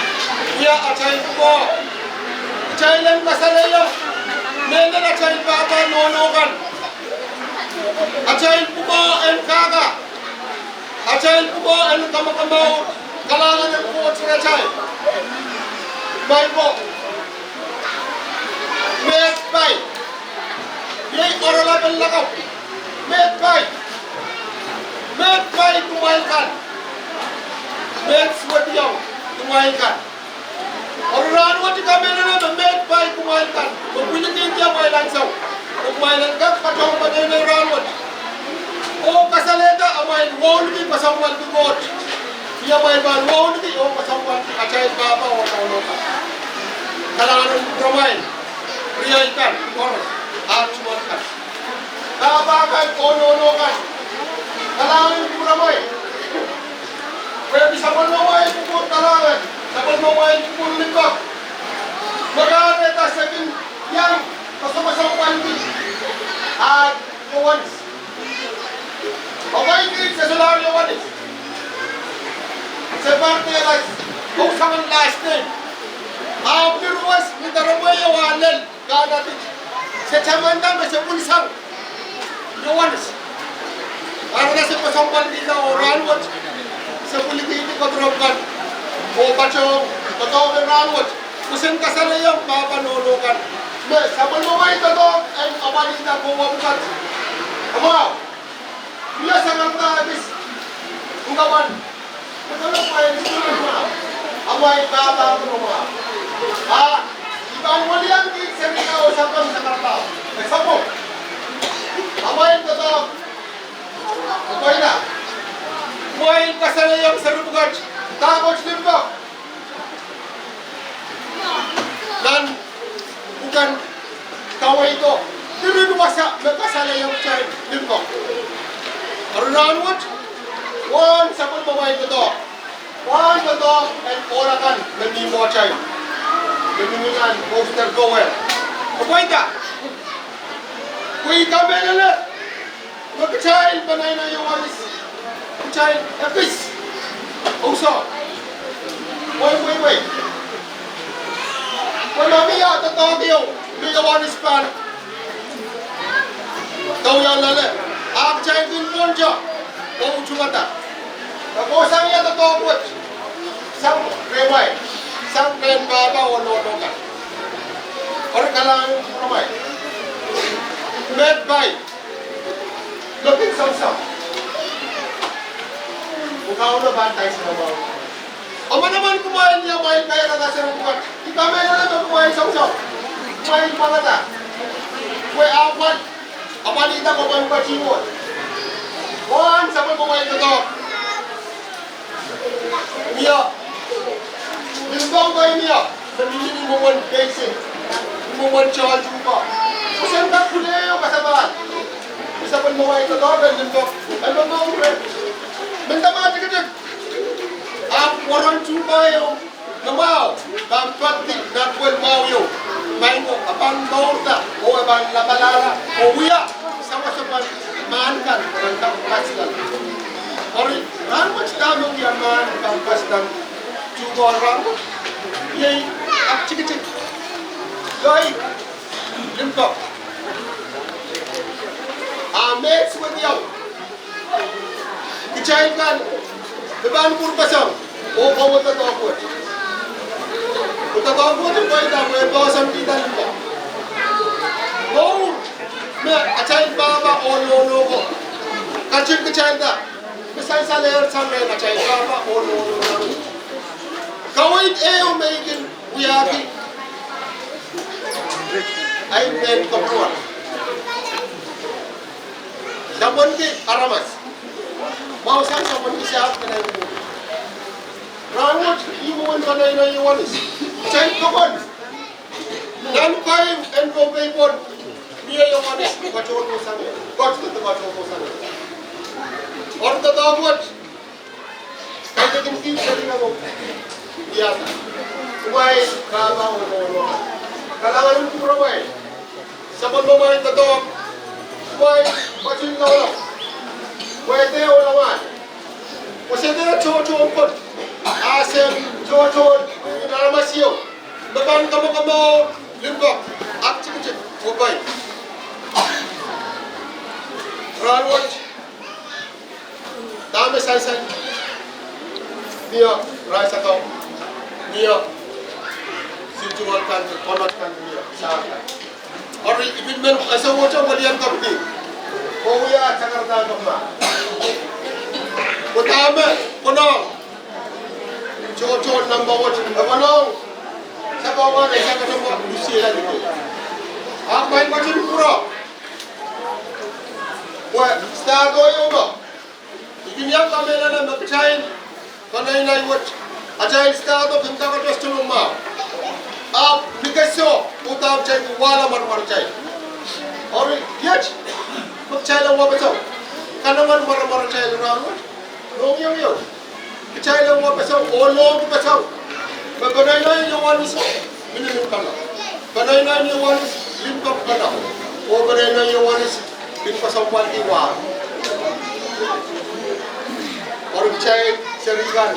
[SPEAKER 7] ya achain ko chain ang kasalaya nena na chain baba nonokan achain ko and kaga achain ko and kamakamaw kalangan ng coach na chain Bible. Made by. Yay orala belakaw. Made by. Made by tumailkan. Made swediyaw tumailkan. Oralan mo di kami na made by tumailkan. Magpilitin niya may lansaw. Tumailkan ka patong panay ranwat. O kasaleta amay wall di pasawal di god. Dia may ban wall di o pasawal di acay baba o kaunoka. Kalangan ramai, pria ikan, koros, arcuman, kabakan, kono-konokan, kalangan ramai. Kaya bisa menawai pukul kalangan, dapat menawai pukul limbah. Magana tas sakin yang pasang-pasang pandi, Yohanes. Okay, ini sesuatu Yohanes. Seperti yang usahakan last name. Hampir luas minta ramai walel kada ti secamanda masih pulisang Yohanes karena sa pasampal dito orang wat sa politiki kontrolkan o bacong totoo ng ranwat kusen kasalayang papanolokan Sabon mo ba ito to? Ay, kapalit na kung wabukat. Amaw! Mula sa mga abis. Kung kawan. Magkano pa yung isunan mo? Amay, baba ko mo. Ibang wali ang serika o sabang sa karta. Ay, sabon. Amay ito to. Amay na. Amay kasalayang sa rubugat. Takot limbo. Dan bukan kawai itu dulu masa berkasala yang cai limbo. Arunan wat wan sabun pemain itu wan itu orang kan lebih mau cai lebih dengan poster kawai apa itu kui kamera le berkacai banana yang waris cai habis usah woi Wala miya, totoo kayo. May kawanis pan. Kau yang lale. Ak chay din ponja. Kau chumata. Ako sang iya totoo buat. Sang reway. Sang ren baba o nono ka. Orang kalang ramai. Med bay. Lapit sang. Bukaw na bantay sa nabaw. Ama naman kumain niya main kaya nagasa ng bukat. Kita may naman kumain saw-saw. Kumain pangata. Kue apat. Apalita ko ba yung pachiwon? Wan, sabay kumain na to. Niya. Limbang kayo niya. Namili mo man casing. Mo man charge mo pa. Kusan ka kuleyo kasabahan. Isa pa mo kayo na to. Limbang. Ano ba ang red? Benta tika. Orang cuba yo, namau, bang pati, nakuel mau yo, main ko, abang baurta, o abang labalala, o uya, sama-sama maankan, rentang pasdan. Ori, ramo citamo yang maan rentang pasdan, cuba ramo, yai, cik-cik, yai, limpo, amet suat yo, kecaikan, beban kurpasam. O kau tak tahu apa? Kita tahu apa tu kau tak boleh bawa sampai kita lupa. Kau, me acai baba ono ko. Kacil kecil dah. Misal saler sampai acai baba ono. Kau itu mungkin wiaki. Ayo main keluar. Sabun ke aramas. Mau saya sabun ke siapa kena itu? Rawat imuan panay na iwanis. Chay kapan. Nan kayo and go paypon. Niya iwanis. Kachon mo sana. Kach to kachon mo sana. Or tatawat. Kaya kung kinsa rin ako. Iyata. Kumay kaba o no. Kalangan ng kuraway. Sabon mo may tatawat. Kumay kachin na wala. Pwede o naman. Kasi na chocho po. Asem, Jojon, Ramasio, Baban Kamokamo, Limbok, Akchik, Mumbai. Ranwat, Dame Saisan, Nia, Raisakau, Nia, Sinjuan kan, Konat kan, Nia, Saka. Or even men, as a watcher, William Company, Koya, Jakarta, Kama. Utama, Konong. Jojo number one, kawanong sa kawan ay sa kasama busira dito. Ang may macam pura. Wah, stado yung ba? Ikiniyang kamera na magkasayin. Kanay na iwat. Ajayin stado pinta ka just tulong ma. Mikasyo, utang chay wala marmar chay. Ori, yach. Magchay lang wabasaw. Kanaman marmar chay lurawat. Nung yun. Kecai lang mo pasaw, olong pasaw. Babanay na yung wanis mo, minimum ka na. Banay na yung wanis, limpap ka na. O banay na yung wanis, pinpasaw pal-iwa. Or kecai serikan.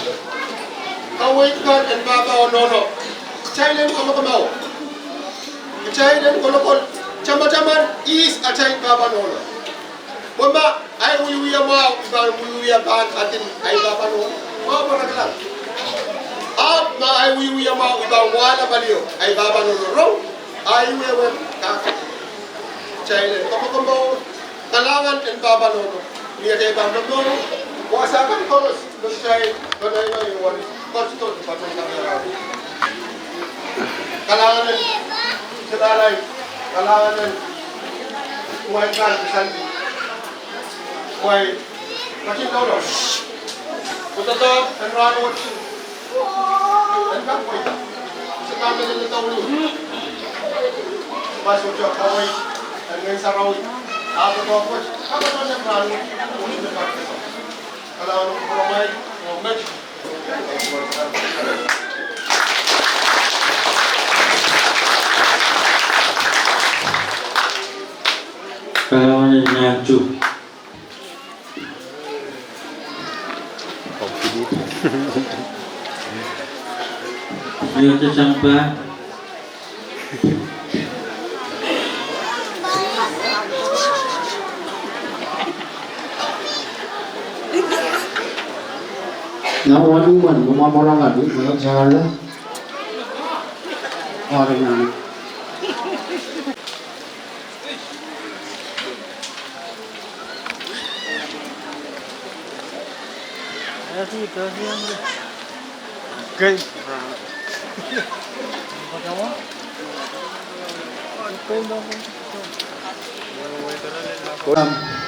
[SPEAKER 7] Kawait ka, and baba o nono. Kecai lang kamakaw. Kecai lang kolokol. Chama-chaman, is acay baba nono. Mama, ay uyuya mo, ibang uyuya ka atin, ay baba nono. Mau beragam. Ab na ay wiwi mau ibang wala baliyo ay baba no rong Ayuwe kaka. Chile kombo kalangan en babalono. Niya kay babalono. Wasakan kolos do siya kanay no yung kosto pa ng kalangan sedalay kalangan kuai kan pesan kuai macam tu loh. Betul tu enrollment enggak kuai sekarang ni tahu ni masuk je kuai dengan sarau apa tu apa macam mana ni dekat kalau ramai match
[SPEAKER 3] Kalau nyaju. Ayo tersampai.
[SPEAKER 4] Nawan man, orang lagi, kalau saya orang yang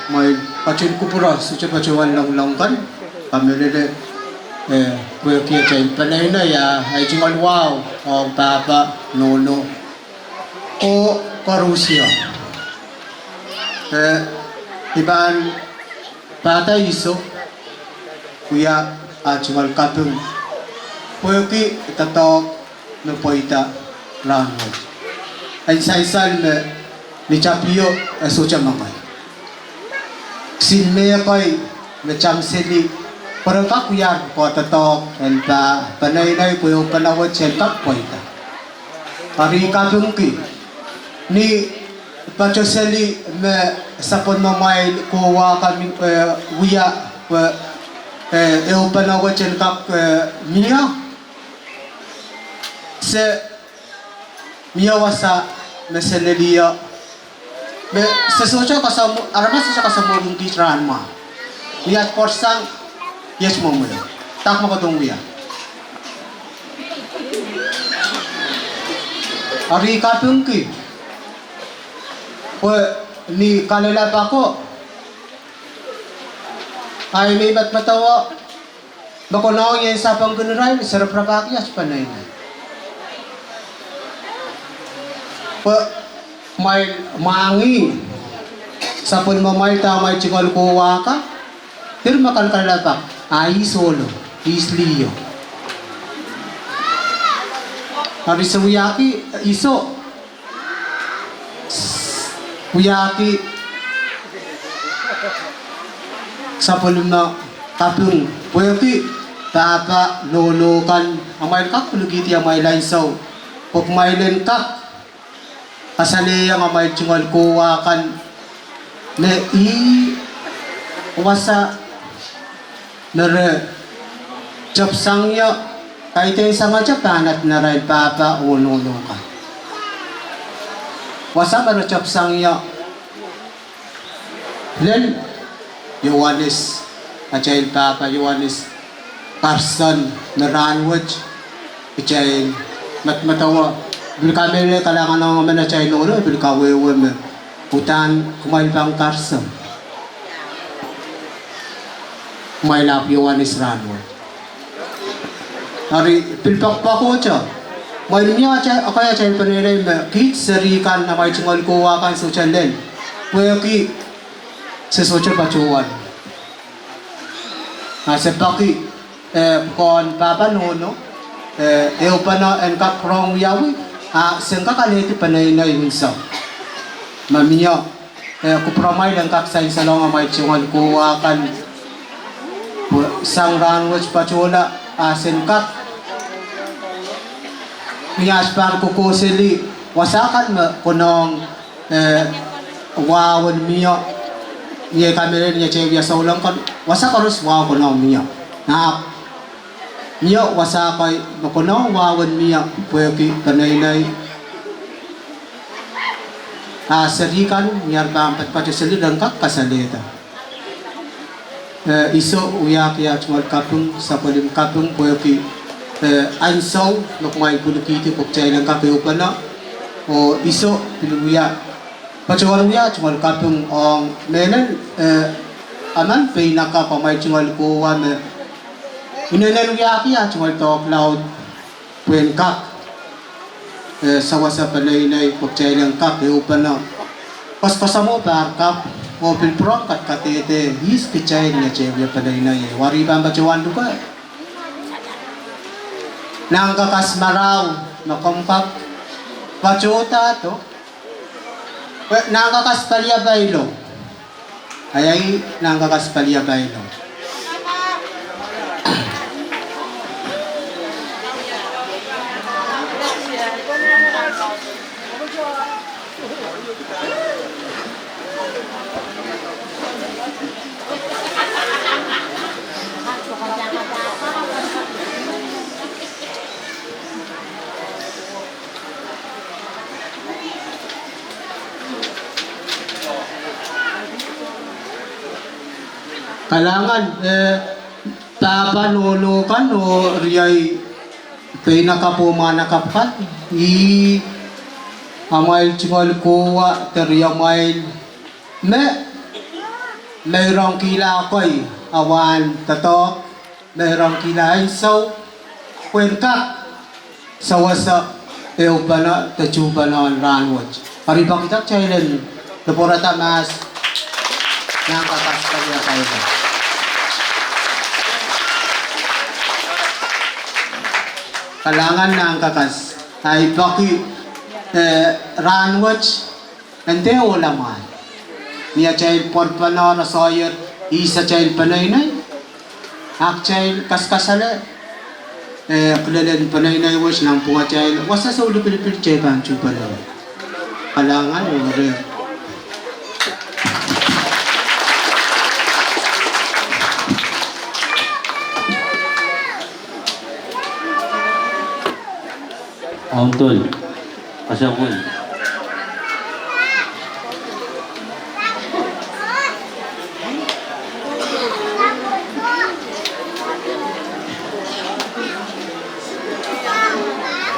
[SPEAKER 4] may pacin kupura suci pacuan long kan kami lele kue kia cai panai na ya ai cingol wow ong papa nono o Rusia iban pata iso kuya cingol kapung kue ki tatok no poita lango ai sai ni capio suci mamai sin me koi macam seli para kakuyar ko tatok enta panay nay puyo panawat sel kakpoita ari kadungki ni pachoseli me sapon mamay kuwa kami wiya eu panawat sel kak mia se mia wasa meselelia me sesuatu kasamu arama sesuatu kasamu di ranma lihat korsang yes mo tak makatong wiya ari kapungki ni kalala pa ko ay may matawa bako na yan sa panggunuray sarap rapakyas panay na may mangi sa pun mamay tamay chikol kuwa ka pero makalkalapak ay solo isliyo hari sa wiyaki iso wiyaki sa pulong na kapung wiyaki papa lolo kan amay kak kulugiti amay lainsaw pag may lentak kasaliya nga may tsungal kuwa kan na wasa nare job sangya kahit ay sa mga panat na rin papa ununo ka wasa para job sangya len Yohanes achail papa Yohanes Carson na ranwaj achail matmatawa bil kami kalangan ng mga manachay nulo bil kawewe me utan kumain pang Carson may lap Yohanes ranwaj hari pilpak pa ko siya may niya akaya achail panilay me kit sarikan na may chungol kuwa kan social len kuya ki sa social pachuan sa paki kon papa nono eu pana en kap rong yawi sengka kali itu panay na yun sa mamiya kupramay lang kak sa salong may chungal kuwa kan sang ranwaj pachula sengka miyas pang kukusili wasakan mo kunong wawan miya niya kami rin niya chevya sa ulang kan wasakan ros wawan kunong miya na miya wasakay makunong wawan miya pweki panay Sarikan nyar bampat pacu seli dengkak kasalita. Iso uyak ya cuma kapung sapalim kapung boyoki ansau nok mai bulukiti pokcai lengkak keupana o iso piluya pacu waruya cuma kapung ong menen aman peinaka pamai cuma kuwa me inenen uyak ya cuma tok laut penkak sawasa panay na pokcai lengkak keupana pas pasamo barkap mobil pro kat katete his kicay niya cewek panay na wari ba bacawan duka nang kakas maraw makompak pacota to nang kakas palya bailo ayay nang kakas palya bailo kalangan tapanulukan o riyay pinakapumanakapkan amail cingol kuwa teriyamail mayroong kila koy awan tatok mayroong kila insaw kwenkak sawasa eupana tajubanan ranwaj pariba kita chailen laporata mas nang kakas kaya kayo kalangan ng kakas ay baki ranwaj ente ulaman niya child porpana rasoyer isa child panaynay ak child kaskasala kulalen panaynay was nang punga child wasa sa ulo pilipil child panchu pala kalangan o rin
[SPEAKER 3] Auntol, pasapun.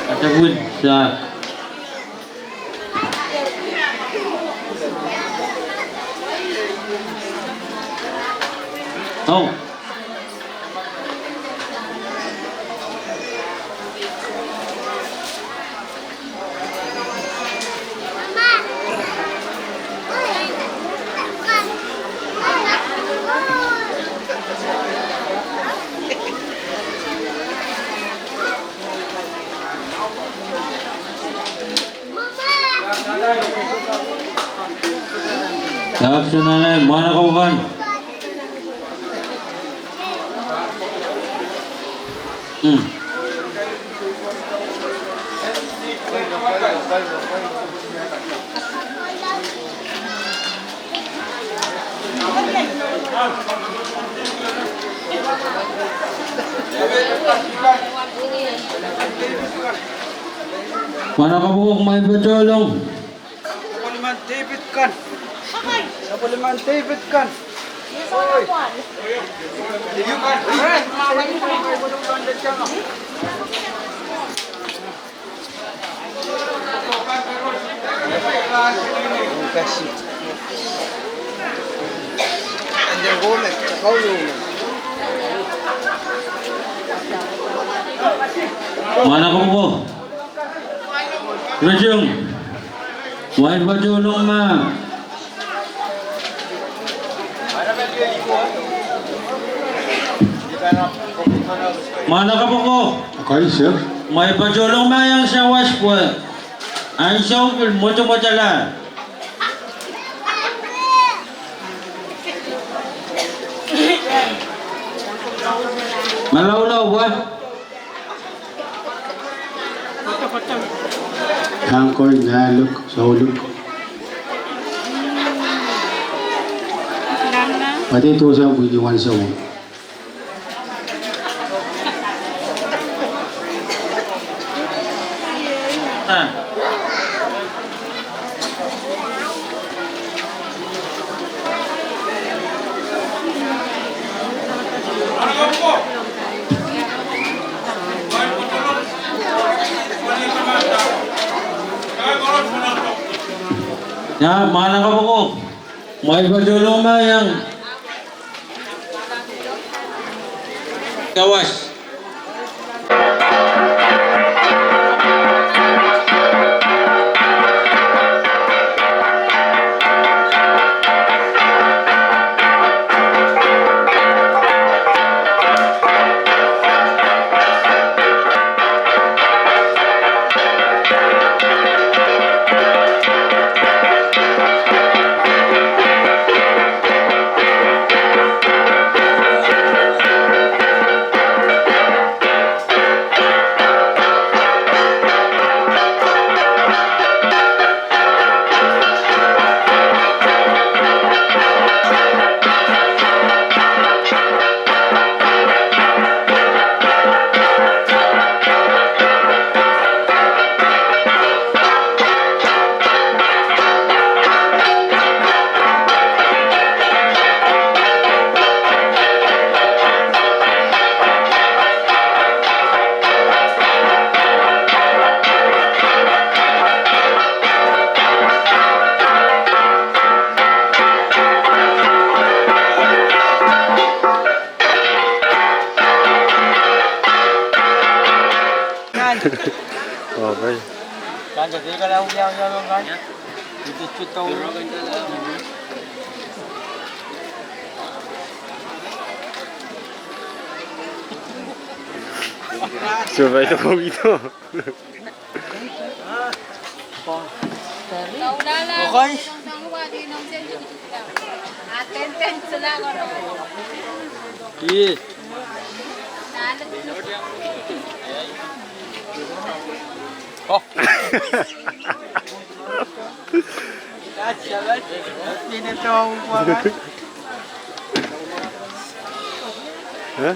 [SPEAKER 3] Pasapun sa Oh. Tawag sa nanay, mana ka bukan? Mana ka bukan may patulong?
[SPEAKER 6] Sabuliman David kan. Sabuliman David kan.
[SPEAKER 3] Mana ka bukan? Rajung, may patulong ma. Mana ka po ko?
[SPEAKER 2] Okay, sir.
[SPEAKER 3] May pajulong mayang sa waspo. Ang siyang moto-motala. Malaw-law ba?
[SPEAKER 2] Hangkoy naluk sa hulog. Pati ito sa budiwan sa hulog.
[SPEAKER 3] Ya, mana ka po? May padulong ba yang kawas?
[SPEAKER 2] Okay.
[SPEAKER 3] Kan jadi kalau yang kan itu cuto.
[SPEAKER 2] Coba itu kok gitu.
[SPEAKER 3] Okay. Iya. Oh. Ini tahu banget.
[SPEAKER 2] Hah?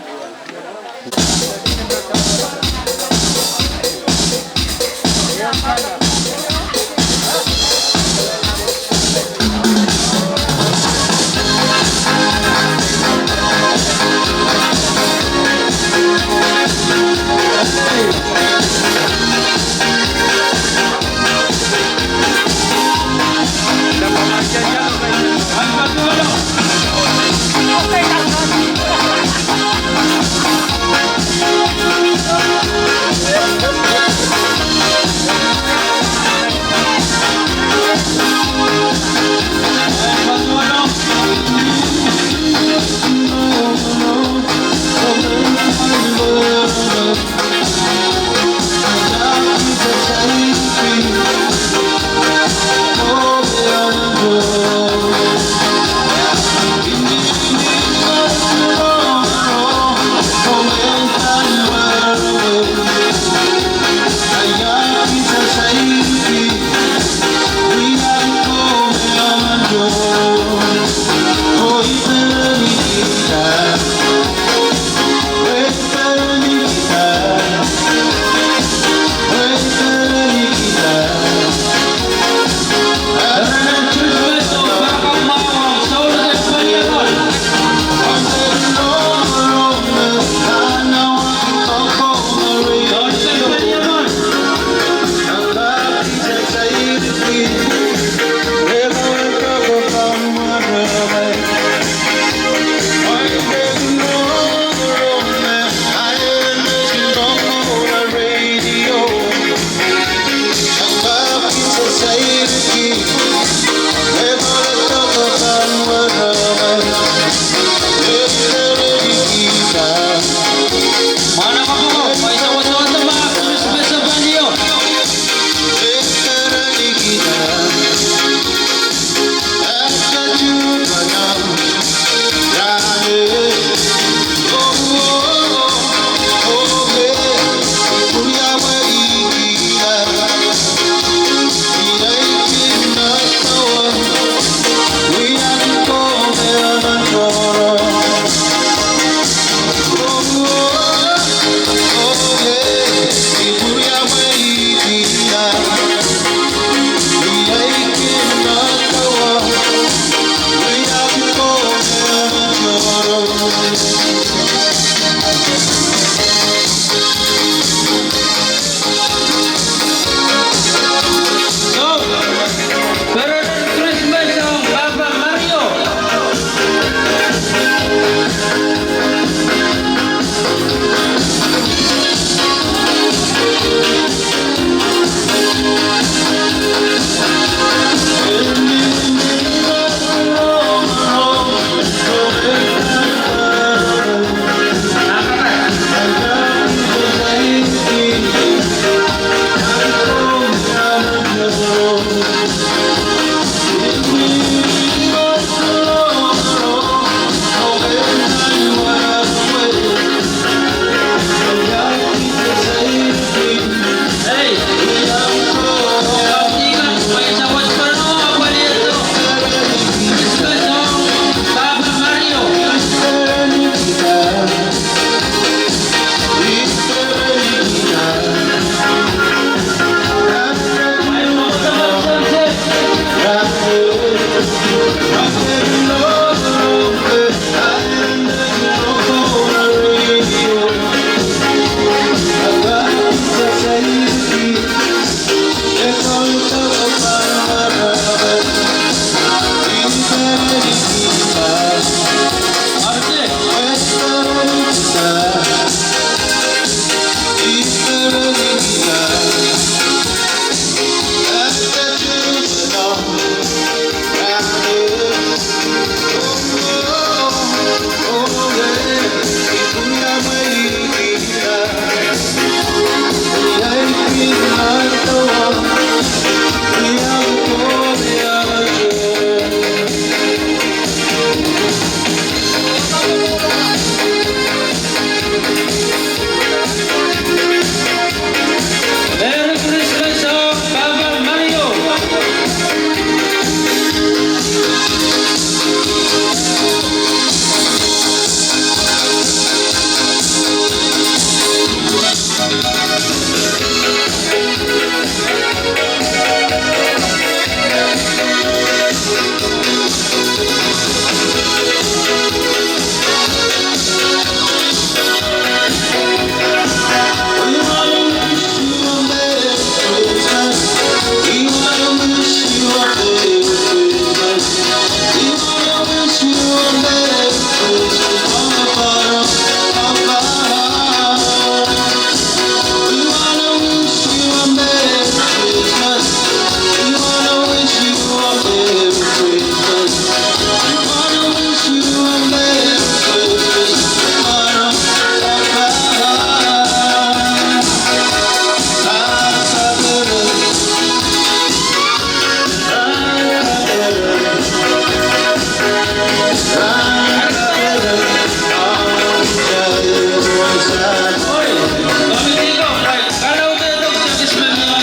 [SPEAKER 3] Komiti ko, kalau udah dong sa kismen na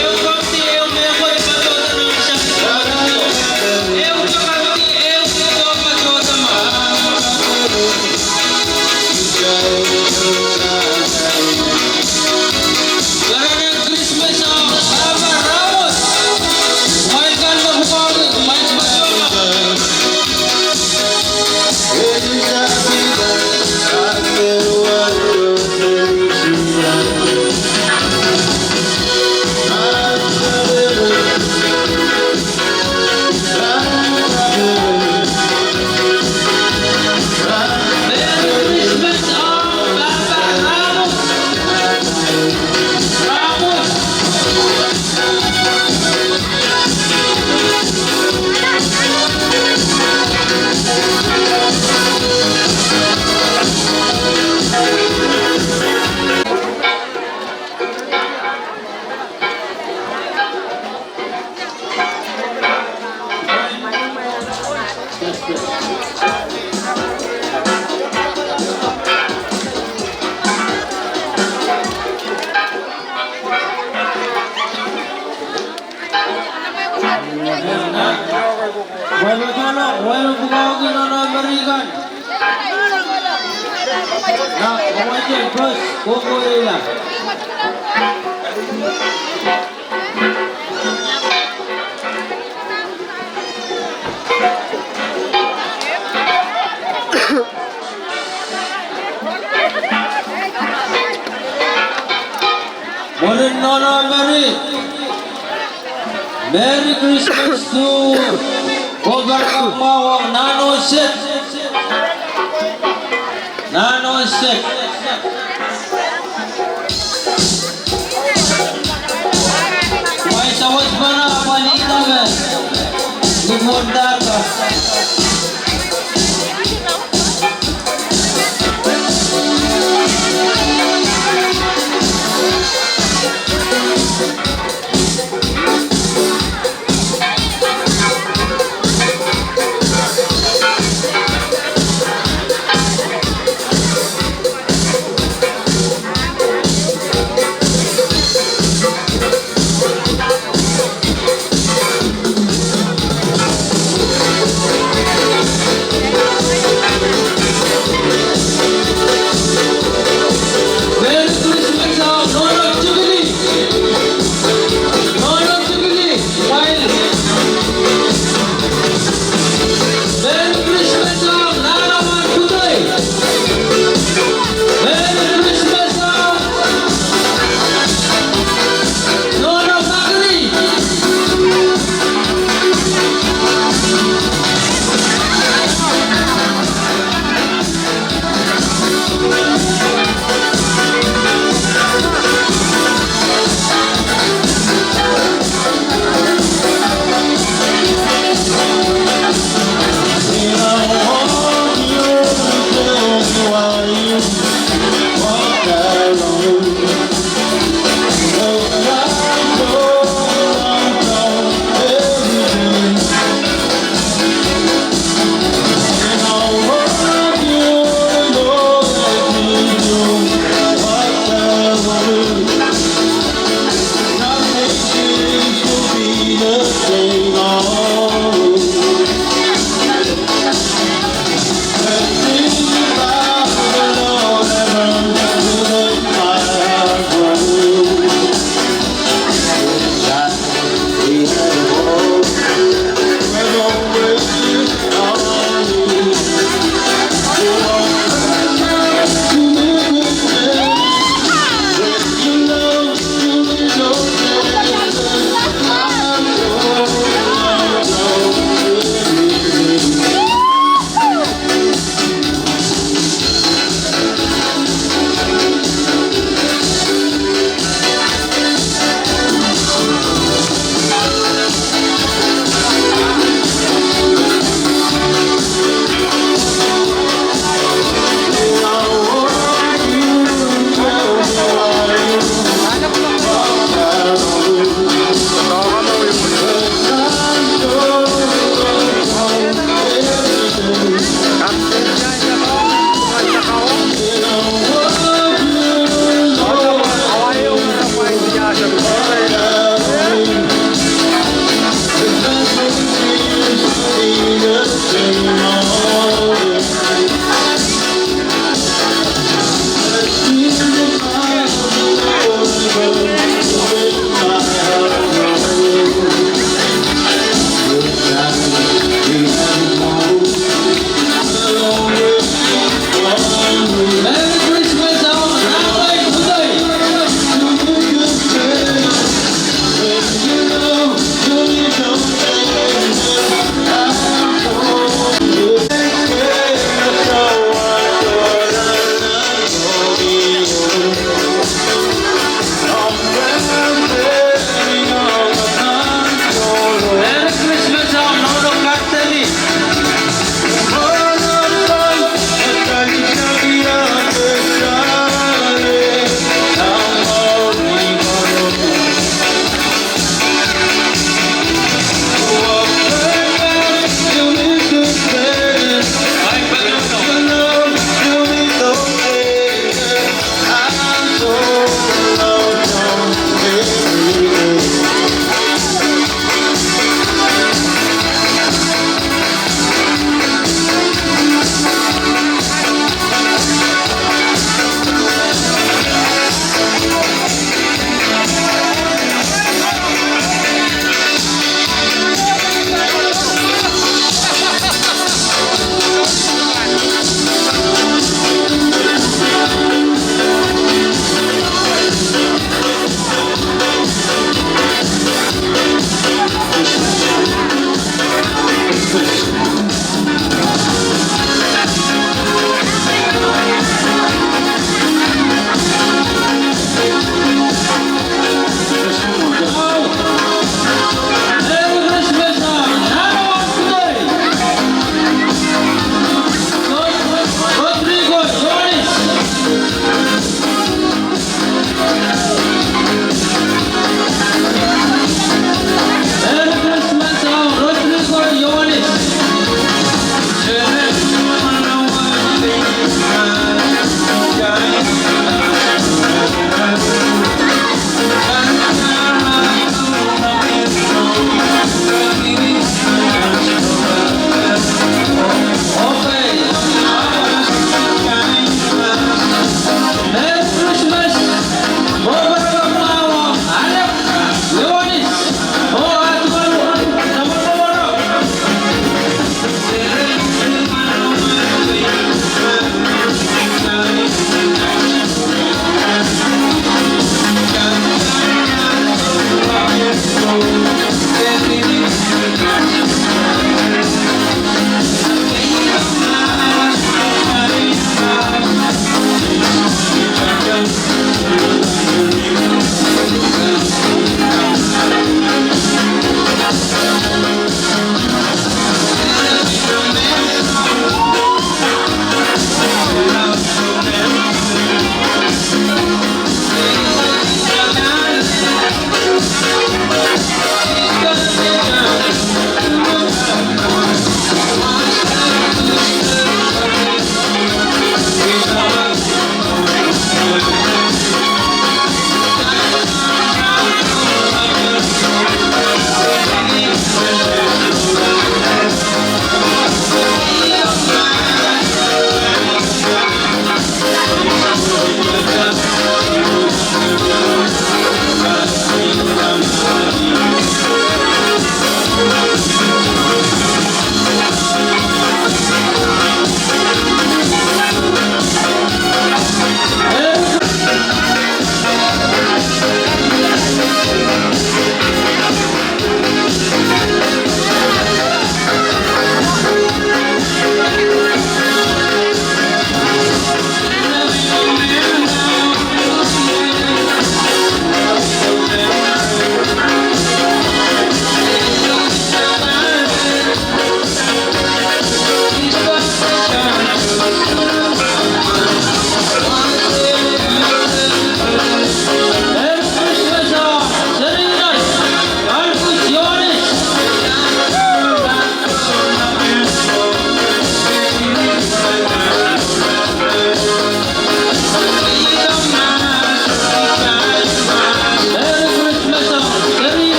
[SPEAKER 3] yung komiti, yung may ako ipatuta ng isang komiti. Yung komiti, yung ito patuta mo. Karena ng Christmas Aba Ramos. Main kan mabukaw, main mabukaw. Merry Christmas Baba Ramos. Ramos. Bueno, bukaw na American. Nak, kumain bos, kukuila. Morning, Nona Mary. Merry Christmas to Gogar Kakmawang Nano Set. Nano Set. May tawas ba na palita, guys? Lumunda